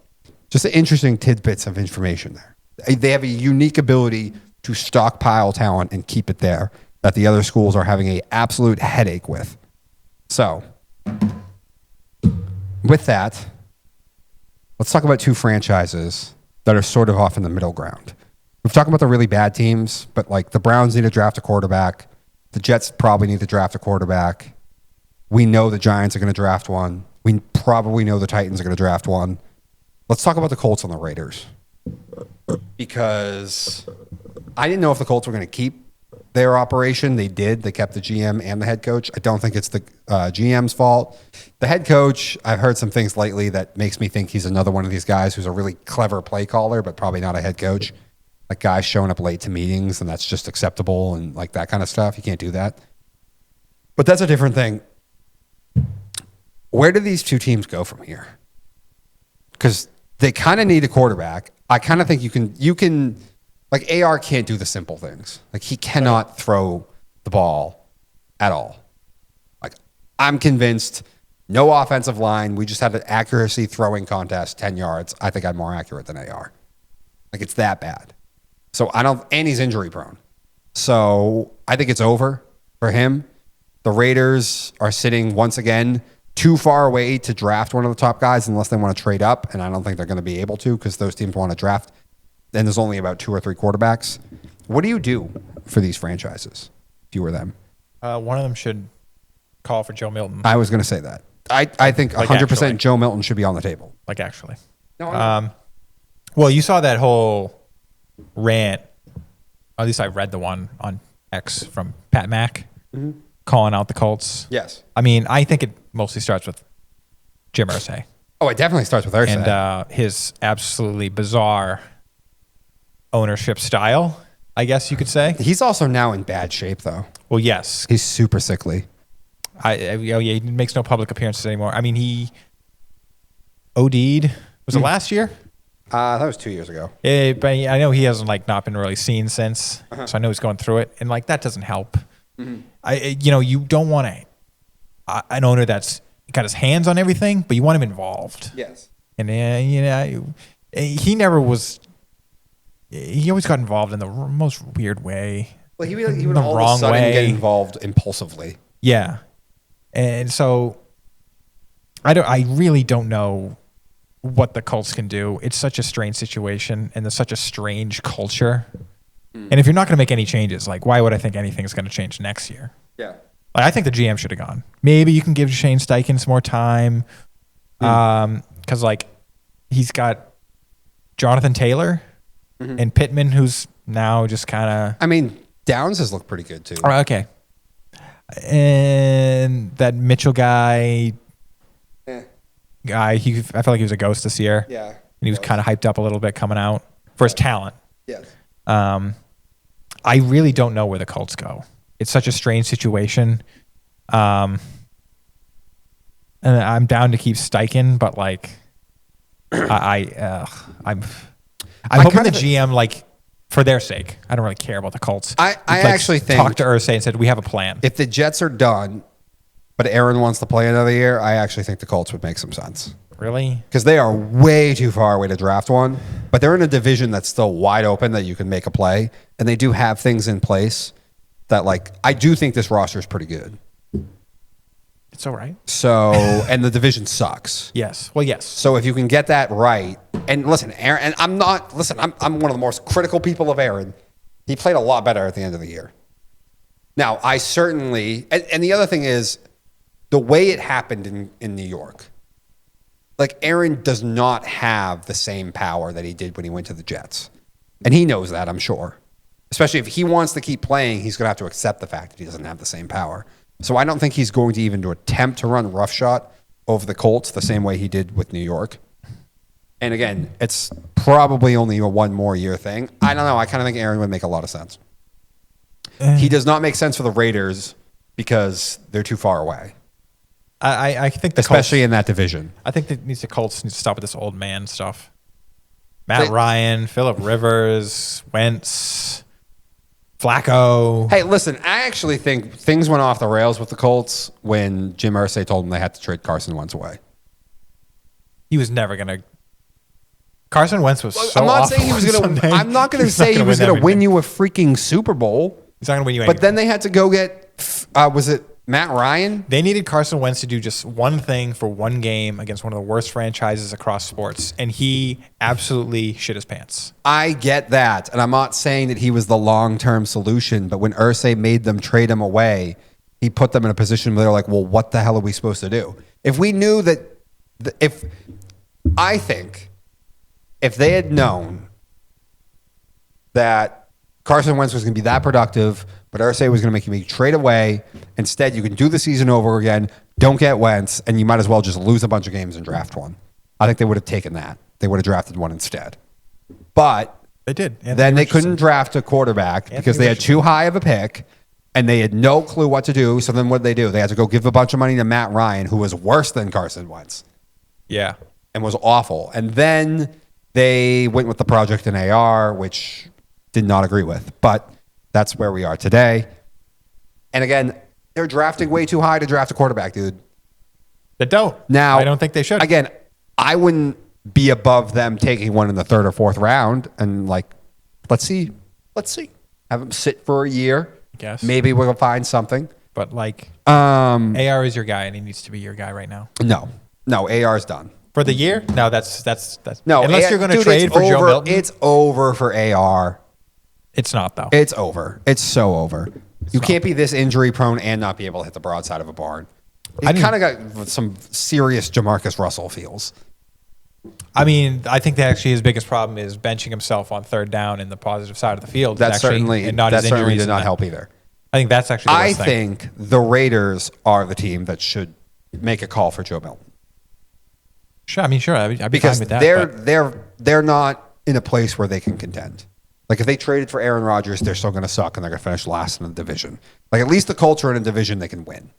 just interesting tidbits of information there. They have a unique ability to stockpile talent and keep it there that the other schools are having an absolute headache with. So, with that, let's talk about two franchises that are sort of off in the middle ground. We've talked about the really bad teams, but like the Browns need to draft a quarterback. The Jets probably need to draft a quarterback. We know the Giants are going to draft one. We probably know the Titans are going to draft one. Let's talk about the Colts and the Raiders. Because I didn't know if the Colts were going to keep their operation. They did. They kept the GM and the head coach. I don't think it's the GM's fault. The head coach, I've heard some things lately that makes me think he's another one of these guys who's a really clever play caller, but probably not a head coach. Like guys showing up late to meetings, and that's just acceptable and like that kind of stuff. You can't do that. But that's a different thing. Where do these two teams go from here? Because they kind of need a quarterback. I kind of think you can, like AR can't do the simple things. Like he cannot throw the ball at all. Like I'm convinced no offensive line. We just had an accuracy throwing contest, 10 yards. I think I'm more accurate than AR. Like it's that bad. So and he's injury prone. So I think it's over for him. The Raiders are sitting once again too far away to draft one of the top guys unless they want to trade up, and I don't think they're going to be able to because those teams want to draft. And there's only about 2 or 3 quarterbacks. What do you do for these franchises if you were them? One of them should call for Joe Milton. I was going to say that. I think 100% actually. Joe Milton should be on the table. Like actually. No, well, you saw that whole rant. At least I read the one on X from Pat Mack calling out the Colts. Yes. I mean, I think it mostly starts with Jim Irsay. Oh, it definitely starts with Irsay. And his absolutely bizarre ownership style, I guess you could say. He's also now in bad shape, though. Well, yes. He's super sickly. He makes no public appearances anymore. I mean, he OD'd. Was it last year? That was 2 years ago. Yeah, but I know he hasn't not been really seen since. So I know he's going through it, and that doesn't help. You don't want an owner that's got his hands on everything, but you want him involved. Yes. And he never was. He always got involved in the most weird way. Well, he would all of a sudden get involved impulsively. Yeah, and so I really don't know what the Colts can do. It's such a strange situation, and there's such a strange culture. And if you're not going to make any changes, why would I think anything's going to change next year? Yeah. I think the GM should have gone. Maybe you can give Shane Steichen some more time. Because, he's got Jonathan Taylor and Pittman, who's now just kind of... I mean, Downs has looked pretty good, too. Oh, okay. And that Mitchell guy... I felt like he was a ghost this year. Yeah. And he was kind of hyped up a little bit coming out for his talent. Yes. I really don't know where the Colts go. It's such a strange situation. And I'm down to keep Steichen, but I'm hoping the GM, for their sake, I don't really care about the Colts. I actually think talked to Irsay and said, we have a plan. If the Jets are done, but Aaron wants to play another year, I actually think the Colts would make some sense. Really? Because they are way too far away to draft one, but they're in a division that's still wide open that you can make a play, and they do have things in place that, I do think this roster is pretty good. It's all right. So, and the division sucks. Yes. Well, yes. So if you can get that right, and listen, Aaron, and I'm one of the most critical people of Aaron. He played a lot better at the end of the year. Now, I certainly, and the other thing is, the way it happened in New York, Aaron does not have the same power that he did when he went to the Jets. And he knows that, I'm sure. Especially if he wants to keep playing, he's going to have to accept the fact that he doesn't have the same power. So I don't think he's going to even attempt to run roughshod over the Colts the same way he did with New York. And again, it's probably only a 1 more year thing. I don't know. I kind of think Aaron would make a lot of sense. He does not make sense for the Raiders because they're too far away. I think especially in that division. I think the Colts need to stop with this old man stuff. Matt Ryan, Phillip Rivers, Wentz, Flacco. Hey, listen, I actually think things went off the rails with the Colts when Jim Irsay told them they had to trade Carson Wentz away. He was never going to. Carson Wentz was so I'm not awful saying he was going to. I'm not going to He's say he was going to win everything. you a freaking Super Bowl. He's not going to win you anything. But then they had to go get. Was it Matt Ryan? They needed Carson Wentz to do just one thing for one game against one of the worst franchises across sports, and he absolutely shit his pants. I get that, and I'm not saying that he was the long-term solution, but when Irsay made them trade him away, he put them in a position where they're like, well, what the hell are we supposed to do? If we knew that, I think if they had known that Carson Wentz was going to be that productive, but Irsay was going to make you trade away. Instead, you can do the season over again. Don't get Wentz, and you might as well just lose a bunch of games and draft one. I think they would have taken that. They would have drafted one instead. But they did. Then they couldn't draft a quarterback because they had too high of a pick, and they had no clue what to do. So then what did they do? They had to go give a bunch of money to Matt Ryan, who was worse than Carson Wentz. Yeah. And was awful. And then they went with the project in AR, which did not agree with. But that's where we are today. And again, they're drafting way too high to draft a quarterback, dude. They don't. Now, I don't think they should. Again, I wouldn't be above them taking one in the third or fourth round. And like, let's see. Have them sit for a year. I guess. Maybe we'll find something. But like, AR is your guy, and he needs to be your guy right now. No, AR's done. For the year? No, that's no. Unless you're going to trade for Joe Milton. It's over for AR. It's not, though. It's over. It's so over. You can't be this injury prone and not be able to hit the broadside of a barn. He kind of got some serious Jamarcus Russell feels. I mean, I think that actually his biggest problem is benching himself on third down in the positive side of the field. That certainly and not his certainly injuries did not help either. I think that's actually the I worst thing. think the Raiders are the team that should make a call for Joe Milton. Sure, I'd be fine Because with that. they're not in a place where they can contend. Like if they traded for Aaron Rodgers, they're still going to suck and they're going to finish last in the division. Like at least the Colts are in a division they can win.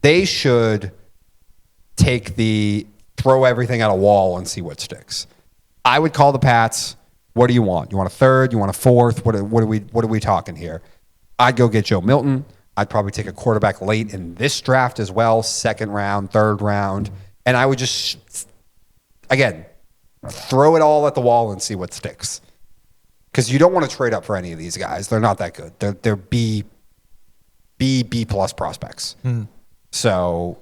They should throw everything at a wall and see what sticks. I would call the Pats. What do you want? You want a third? You want a fourth? What are we talking here? I'd go get Joe Milton. I'd probably take a quarterback late in this draft as well, second round, third round. And I would just, again, throw it all at the wall and see what sticks. Because you don't want to trade up for any of these guys. They're not that good. They're B plus prospects. So,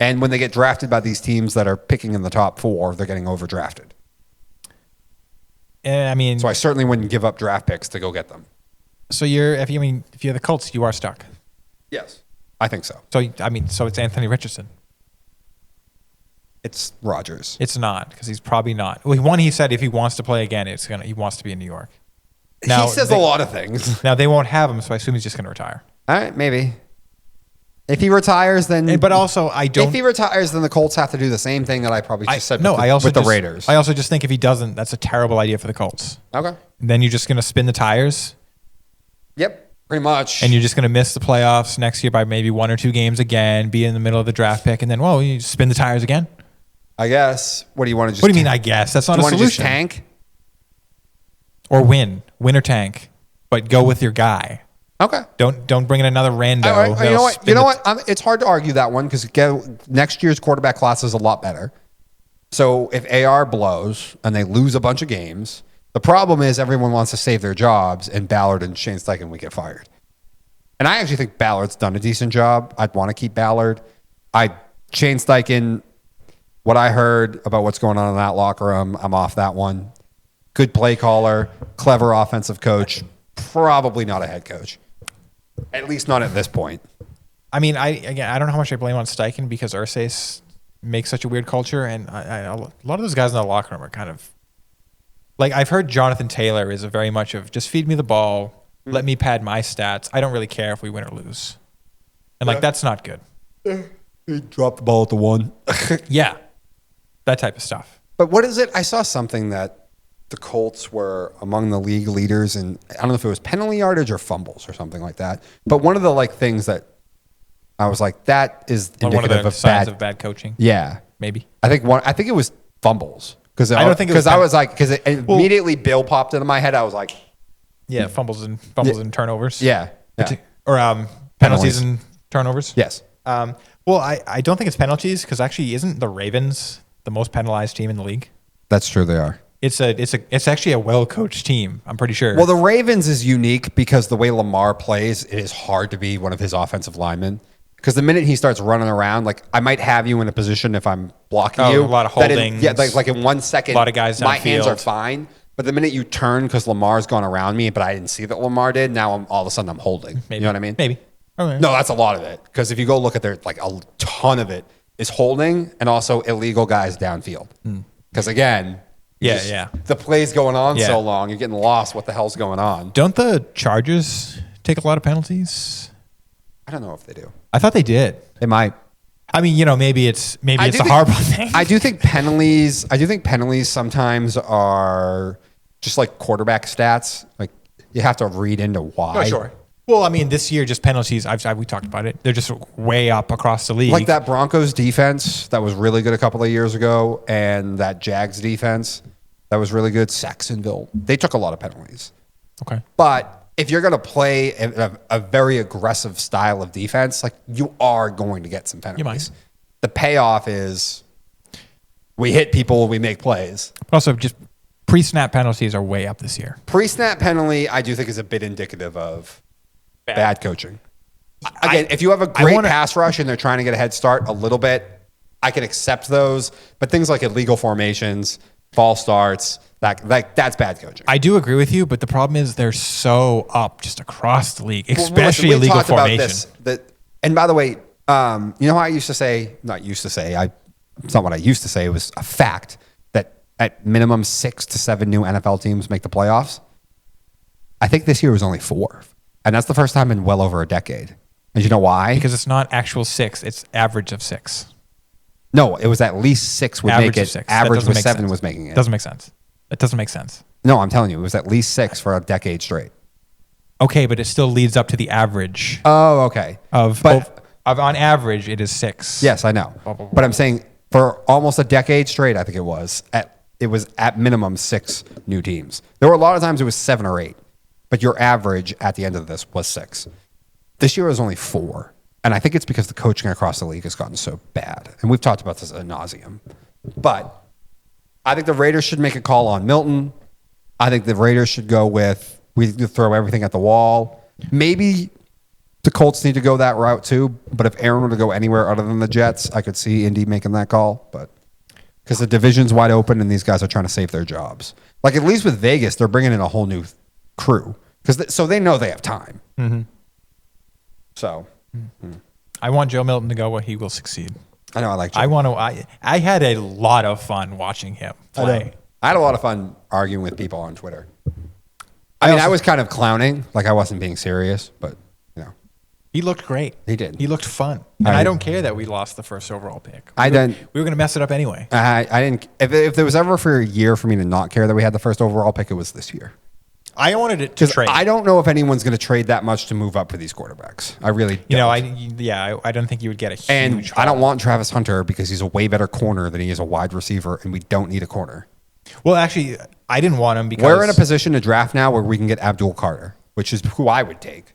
and when they get drafted by these teams that are picking in the top 4, they're getting overdrafted. I mean, so I certainly wouldn't give up draft picks to go get them. So if you're the Colts, you are stuck. Yes, I think so. So it's Anthony Richardson. It's Rodgers. It's not, because he's probably not. Well, one, he said if he wants to play again, he wants to be in New York. Now, he says a lot of things. Now they won't have him, so I assume he's just going to retire. All right, maybe. If he retires, then. But also, I don't. If he retires, then the Colts have to do the same thing that I probably just said. With the Raiders. I also just think if he doesn't, that's a terrible idea for the Colts. Okay. Then you're just going to spin the tires. Yep, pretty much. And you're just going to miss the playoffs next year by maybe 1 or 2 games again, be in the middle of the draft pick, and then you just spin the tires again. I guess. What do you want to just? What do you mean? I guess that's not a solution. Just tank or win or tank, but go with your guy. Okay. Don't bring in another rando. All right. You know what? It's hard to argue that one because next year's quarterback class is a lot better. So if AR blows and they lose a bunch of games, the problem is everyone wants to save their jobs, and Ballard and Shane Steichen would get fired. And I actually think Ballard's done a decent job. I'd want to keep Ballard. Shane Steichen. What I heard about what's going on in that locker room, I'm off that one. Good play caller, clever offensive coach, probably not a head coach. At least not at this point. I mean, I don't know how much I blame on Steichen because Irsay makes such a weird culture, and a lot of those guys in the locker room are kind of like, I've heard Jonathan Taylor is a very much of just feed me the ball, let me pad my stats. I don't really care if we win or lose, and that's not good. He dropped the ball at the 1. Yeah. That type of stuff. But what is it? I saw something that the Colts were among the league leaders in, I don't know if it was penalty yardage or fumbles or something like that. But one of the things that I was like, that is One of indicative the of signs bad. of bad coaching. Yeah, Maybe. I think it was fumbles because I don't think it was I was like immediately Bill popped into my head. I was like, Yeah, fumbles and turnovers. yeah. Or penalties and turnovers. Yes. Well, I don't think it's penalties because actually isn't the Ravens the most penalized team in the league? That's true. They are. It's actually a well-coached team. I'm pretty sure. Well, the Ravens is unique because the way Lamar plays, it is hard to be one of his offensive linemen. Because the minute he starts running around, like I might have you in a position if I'm blocking you. A lot of holdings. Like in 1 second, a lot of guys my hands downfield. are fine. But the minute you turn because Lamar's gone around me, but I didn't see that Lamar did, now all of a sudden I'm holding. Maybe. You know what I mean? Maybe. Okay. No, that's a lot of it. Because if you go look at their, like a ton of it is holding and also illegal guys downfield. Because again, the play's going on so long, you're getting lost. What the hell's going on? Don't the Chargers take a lot of penalties? I don't know if they do. I thought they did. They might. I mean, maybe it's a Harbaugh thing. I do think penalties sometimes are just like quarterback stats. Like you have to read into why. Oh, sure. Well, I mean, this year just penalties. We talked about it. They're just way up across the league. Like that Broncos defense that was really good a couple of years ago, and that Jags defense that was really good. Saxonville, they took a lot of penalties. Okay. But if you're going to play a very aggressive style of defense, like you are going to get some penalties. You might. The payoff is we hit people, we make plays. But also, just pre-snap penalties are way up this year. Pre-snap penalty, I do think is a bit indicative of bad coaching. Again, if you have a great pass rush and they're trying to get a head start a little bit, I can accept those. But things like illegal formations, false starts, that's bad coaching. I do agree with you, but the problem is they're so up just across the league, especially listen, illegal formation. About this, and by the way, you know how I used to say, it's not what I used to say, it was a fact that at minimum 6 to 7 new NFL teams make the playoffs. I think this year was only 4. And that's the first time in well over a decade. And you know why? Because it's not actual 6, it's average of 6. No, it was at least 6 would Average make of it. 6. Average was 7 sense. was making it. Doesn't make sense. It doesn't make sense. No, I'm telling you, it was at least 6 for a decade straight. Okay, but it still leads up to the average. Oh, okay. Of on average, it is 6. Yes, I know. But I'm saying for almost a decade straight, I think it was at minimum 6 new teams. There were a lot of times it was 7 or 8, but your average at the end of this was 6. This year was only 4. And I think it's because the coaching across the league has gotten so bad. And we've talked about this ad nauseum. But I think the Raiders should make a call on Milton. I think the Raiders should go with, we throw everything at the wall. Maybe the Colts need to go that route too. But if Aaron were to go anywhere other than the Jets, I could see Indy making that call. But because the division's wide open and these guys are trying to save their jobs. Like at least with Vegas, they're bringing in a whole new crew. So they know they have time. Mm-hmm. So. I want Joe Milton to go where he will succeed. I know I like Joe. I had a lot of fun watching him play. I had a lot of fun arguing with people on Twitter. I was kind of clowning, like I wasn't being serious, but he looked great. He did. He looked fun, and I don't care that we lost the first overall pick. We were going to mess it up anyway. I didn't. If there was ever for a year for me to not care that we had the first overall pick, it was this year. I wanted it to trade. I don't know if anyone's going to trade that much to move up for these quarterbacks. I really don't. I don't think you would get a huge And I don't want Travis Hunter because he's a way better corner than he is a wide receiver, and we don't need a corner. Well, actually, I didn't want him because we're in a position to draft now where we can get Abdul Carter, which is who I would take.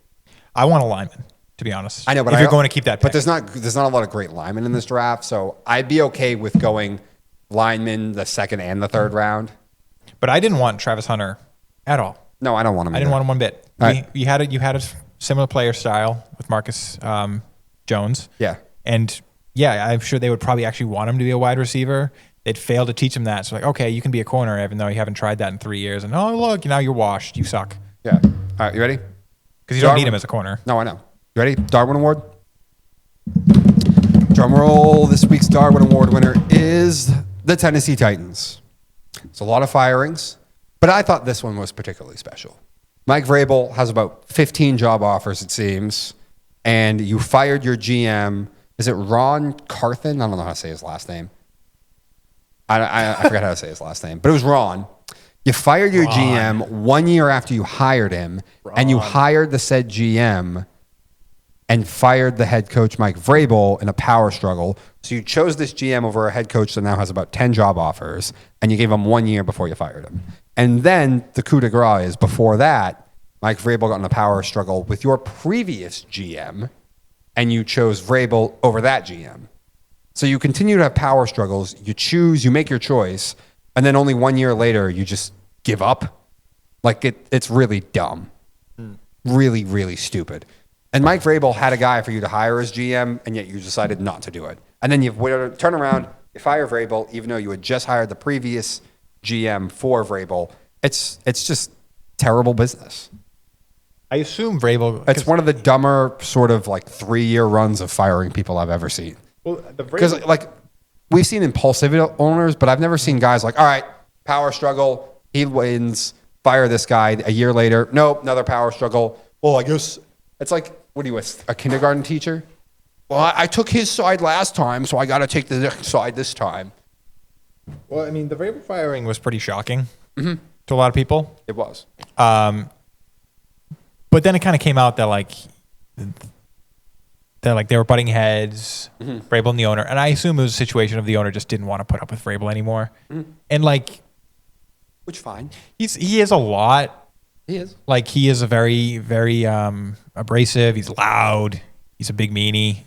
I want a lineman, to be honest. I know, but if you're going to keep that pick. But there's not a lot of great linemen in this draft, so I'd be okay with going lineman the second and the third round. But I didn't want Travis Hunter at all. No, I don't want him. I didn't want him one bit. You had a similar player style with Marcus Jones. Yeah. And I'm sure they would probably actually want him to be a wide receiver. They'd fail to teach him that. So like, okay, you can be a corner even though you haven't tried that in 3 years. And oh look, now you're washed. You suck. Yeah. All right, you ready? Because you don't need him as a corner. No, I know. You ready? Darwin Award. Drum roll. This week's Darwin Award winner is the Tennessee Titans. It's a lot of firings. But I thought this one was particularly special. Mike Vrabel has about 15 job offers, it seems, and you fired your GM. Is it Ron Carthen? I don't know how to say his last name. I forgot how to say his last name, but it was Ron. You fired your GM 1 year after you hired him, and you hired the said GM, and fired the head coach, Mike Vrabel, in a power struggle. So you chose this GM over a head coach that now has about 10 job offers, and you gave him 1 year before you fired him. And then the coup de grace is before that, Mike Vrabel got in a power struggle with your previous GM, and you chose Vrabel over that GM. So you continue to have power struggles. You make your choice, and then only 1 year later, you just give up. Like, it's really dumb. Really, really stupid. And Mike Vrabel had a guy for you to hire as GM, and yet you decided not to do it. And then you turn around, you fire Vrabel, even though you had just hired the previous GM for Vrabel. It's just terrible business. I assume Vrabel... It's one of the dumber sort of like 3-year runs of firing people I've ever seen. Well, because like we've seen impulsive owners, but I've never seen guys like, all right, power struggle, he wins, fire this guy. A year later, nope, another power struggle. Well, I guess it's like, what are you, a kindergarten teacher? Well, I took his side last time, so I got to take the side this time. Well, I mean, the Vrabel firing was pretty shocking to a lot of people. It was. But then it kind of came out that they were butting heads, Vrabel and the owner. And I assume it was a situation of the owner just didn't want to put up with Vrabel anymore. And which fine. He is a lot. He is. Like, he is a very, very abrasive. He's loud. He's a big meanie.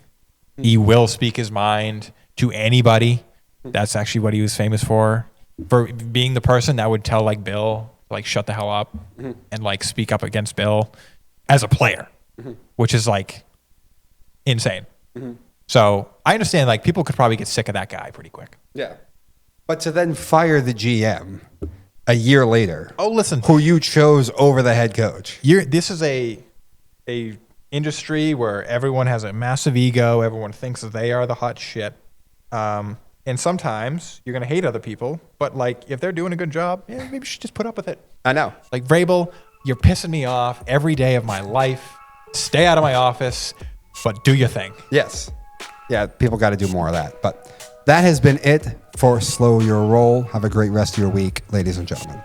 He will speak his mind to anybody. That's actually what he was famous for being the person that would tell Bill to shut the hell up and speak up against Bill as a player, which is insane. So I understand people could probably get sick of that guy pretty quick. Yeah. But to then fire the GM a year later. Oh, listen. Who you chose over the head coach. This is a industry where everyone has a massive ego. Everyone thinks that they are the hot shit. And sometimes you're going to hate other people. But if they're doing a good job, maybe you should just put up with it. I know. Vrabel, you're pissing me off every day of my life. Stay out of my office, but do your thing. Yes. Yeah, people got to do more of that. But that has been it for Slo Ur Roll. Have a great rest of your week, ladies and gentlemen.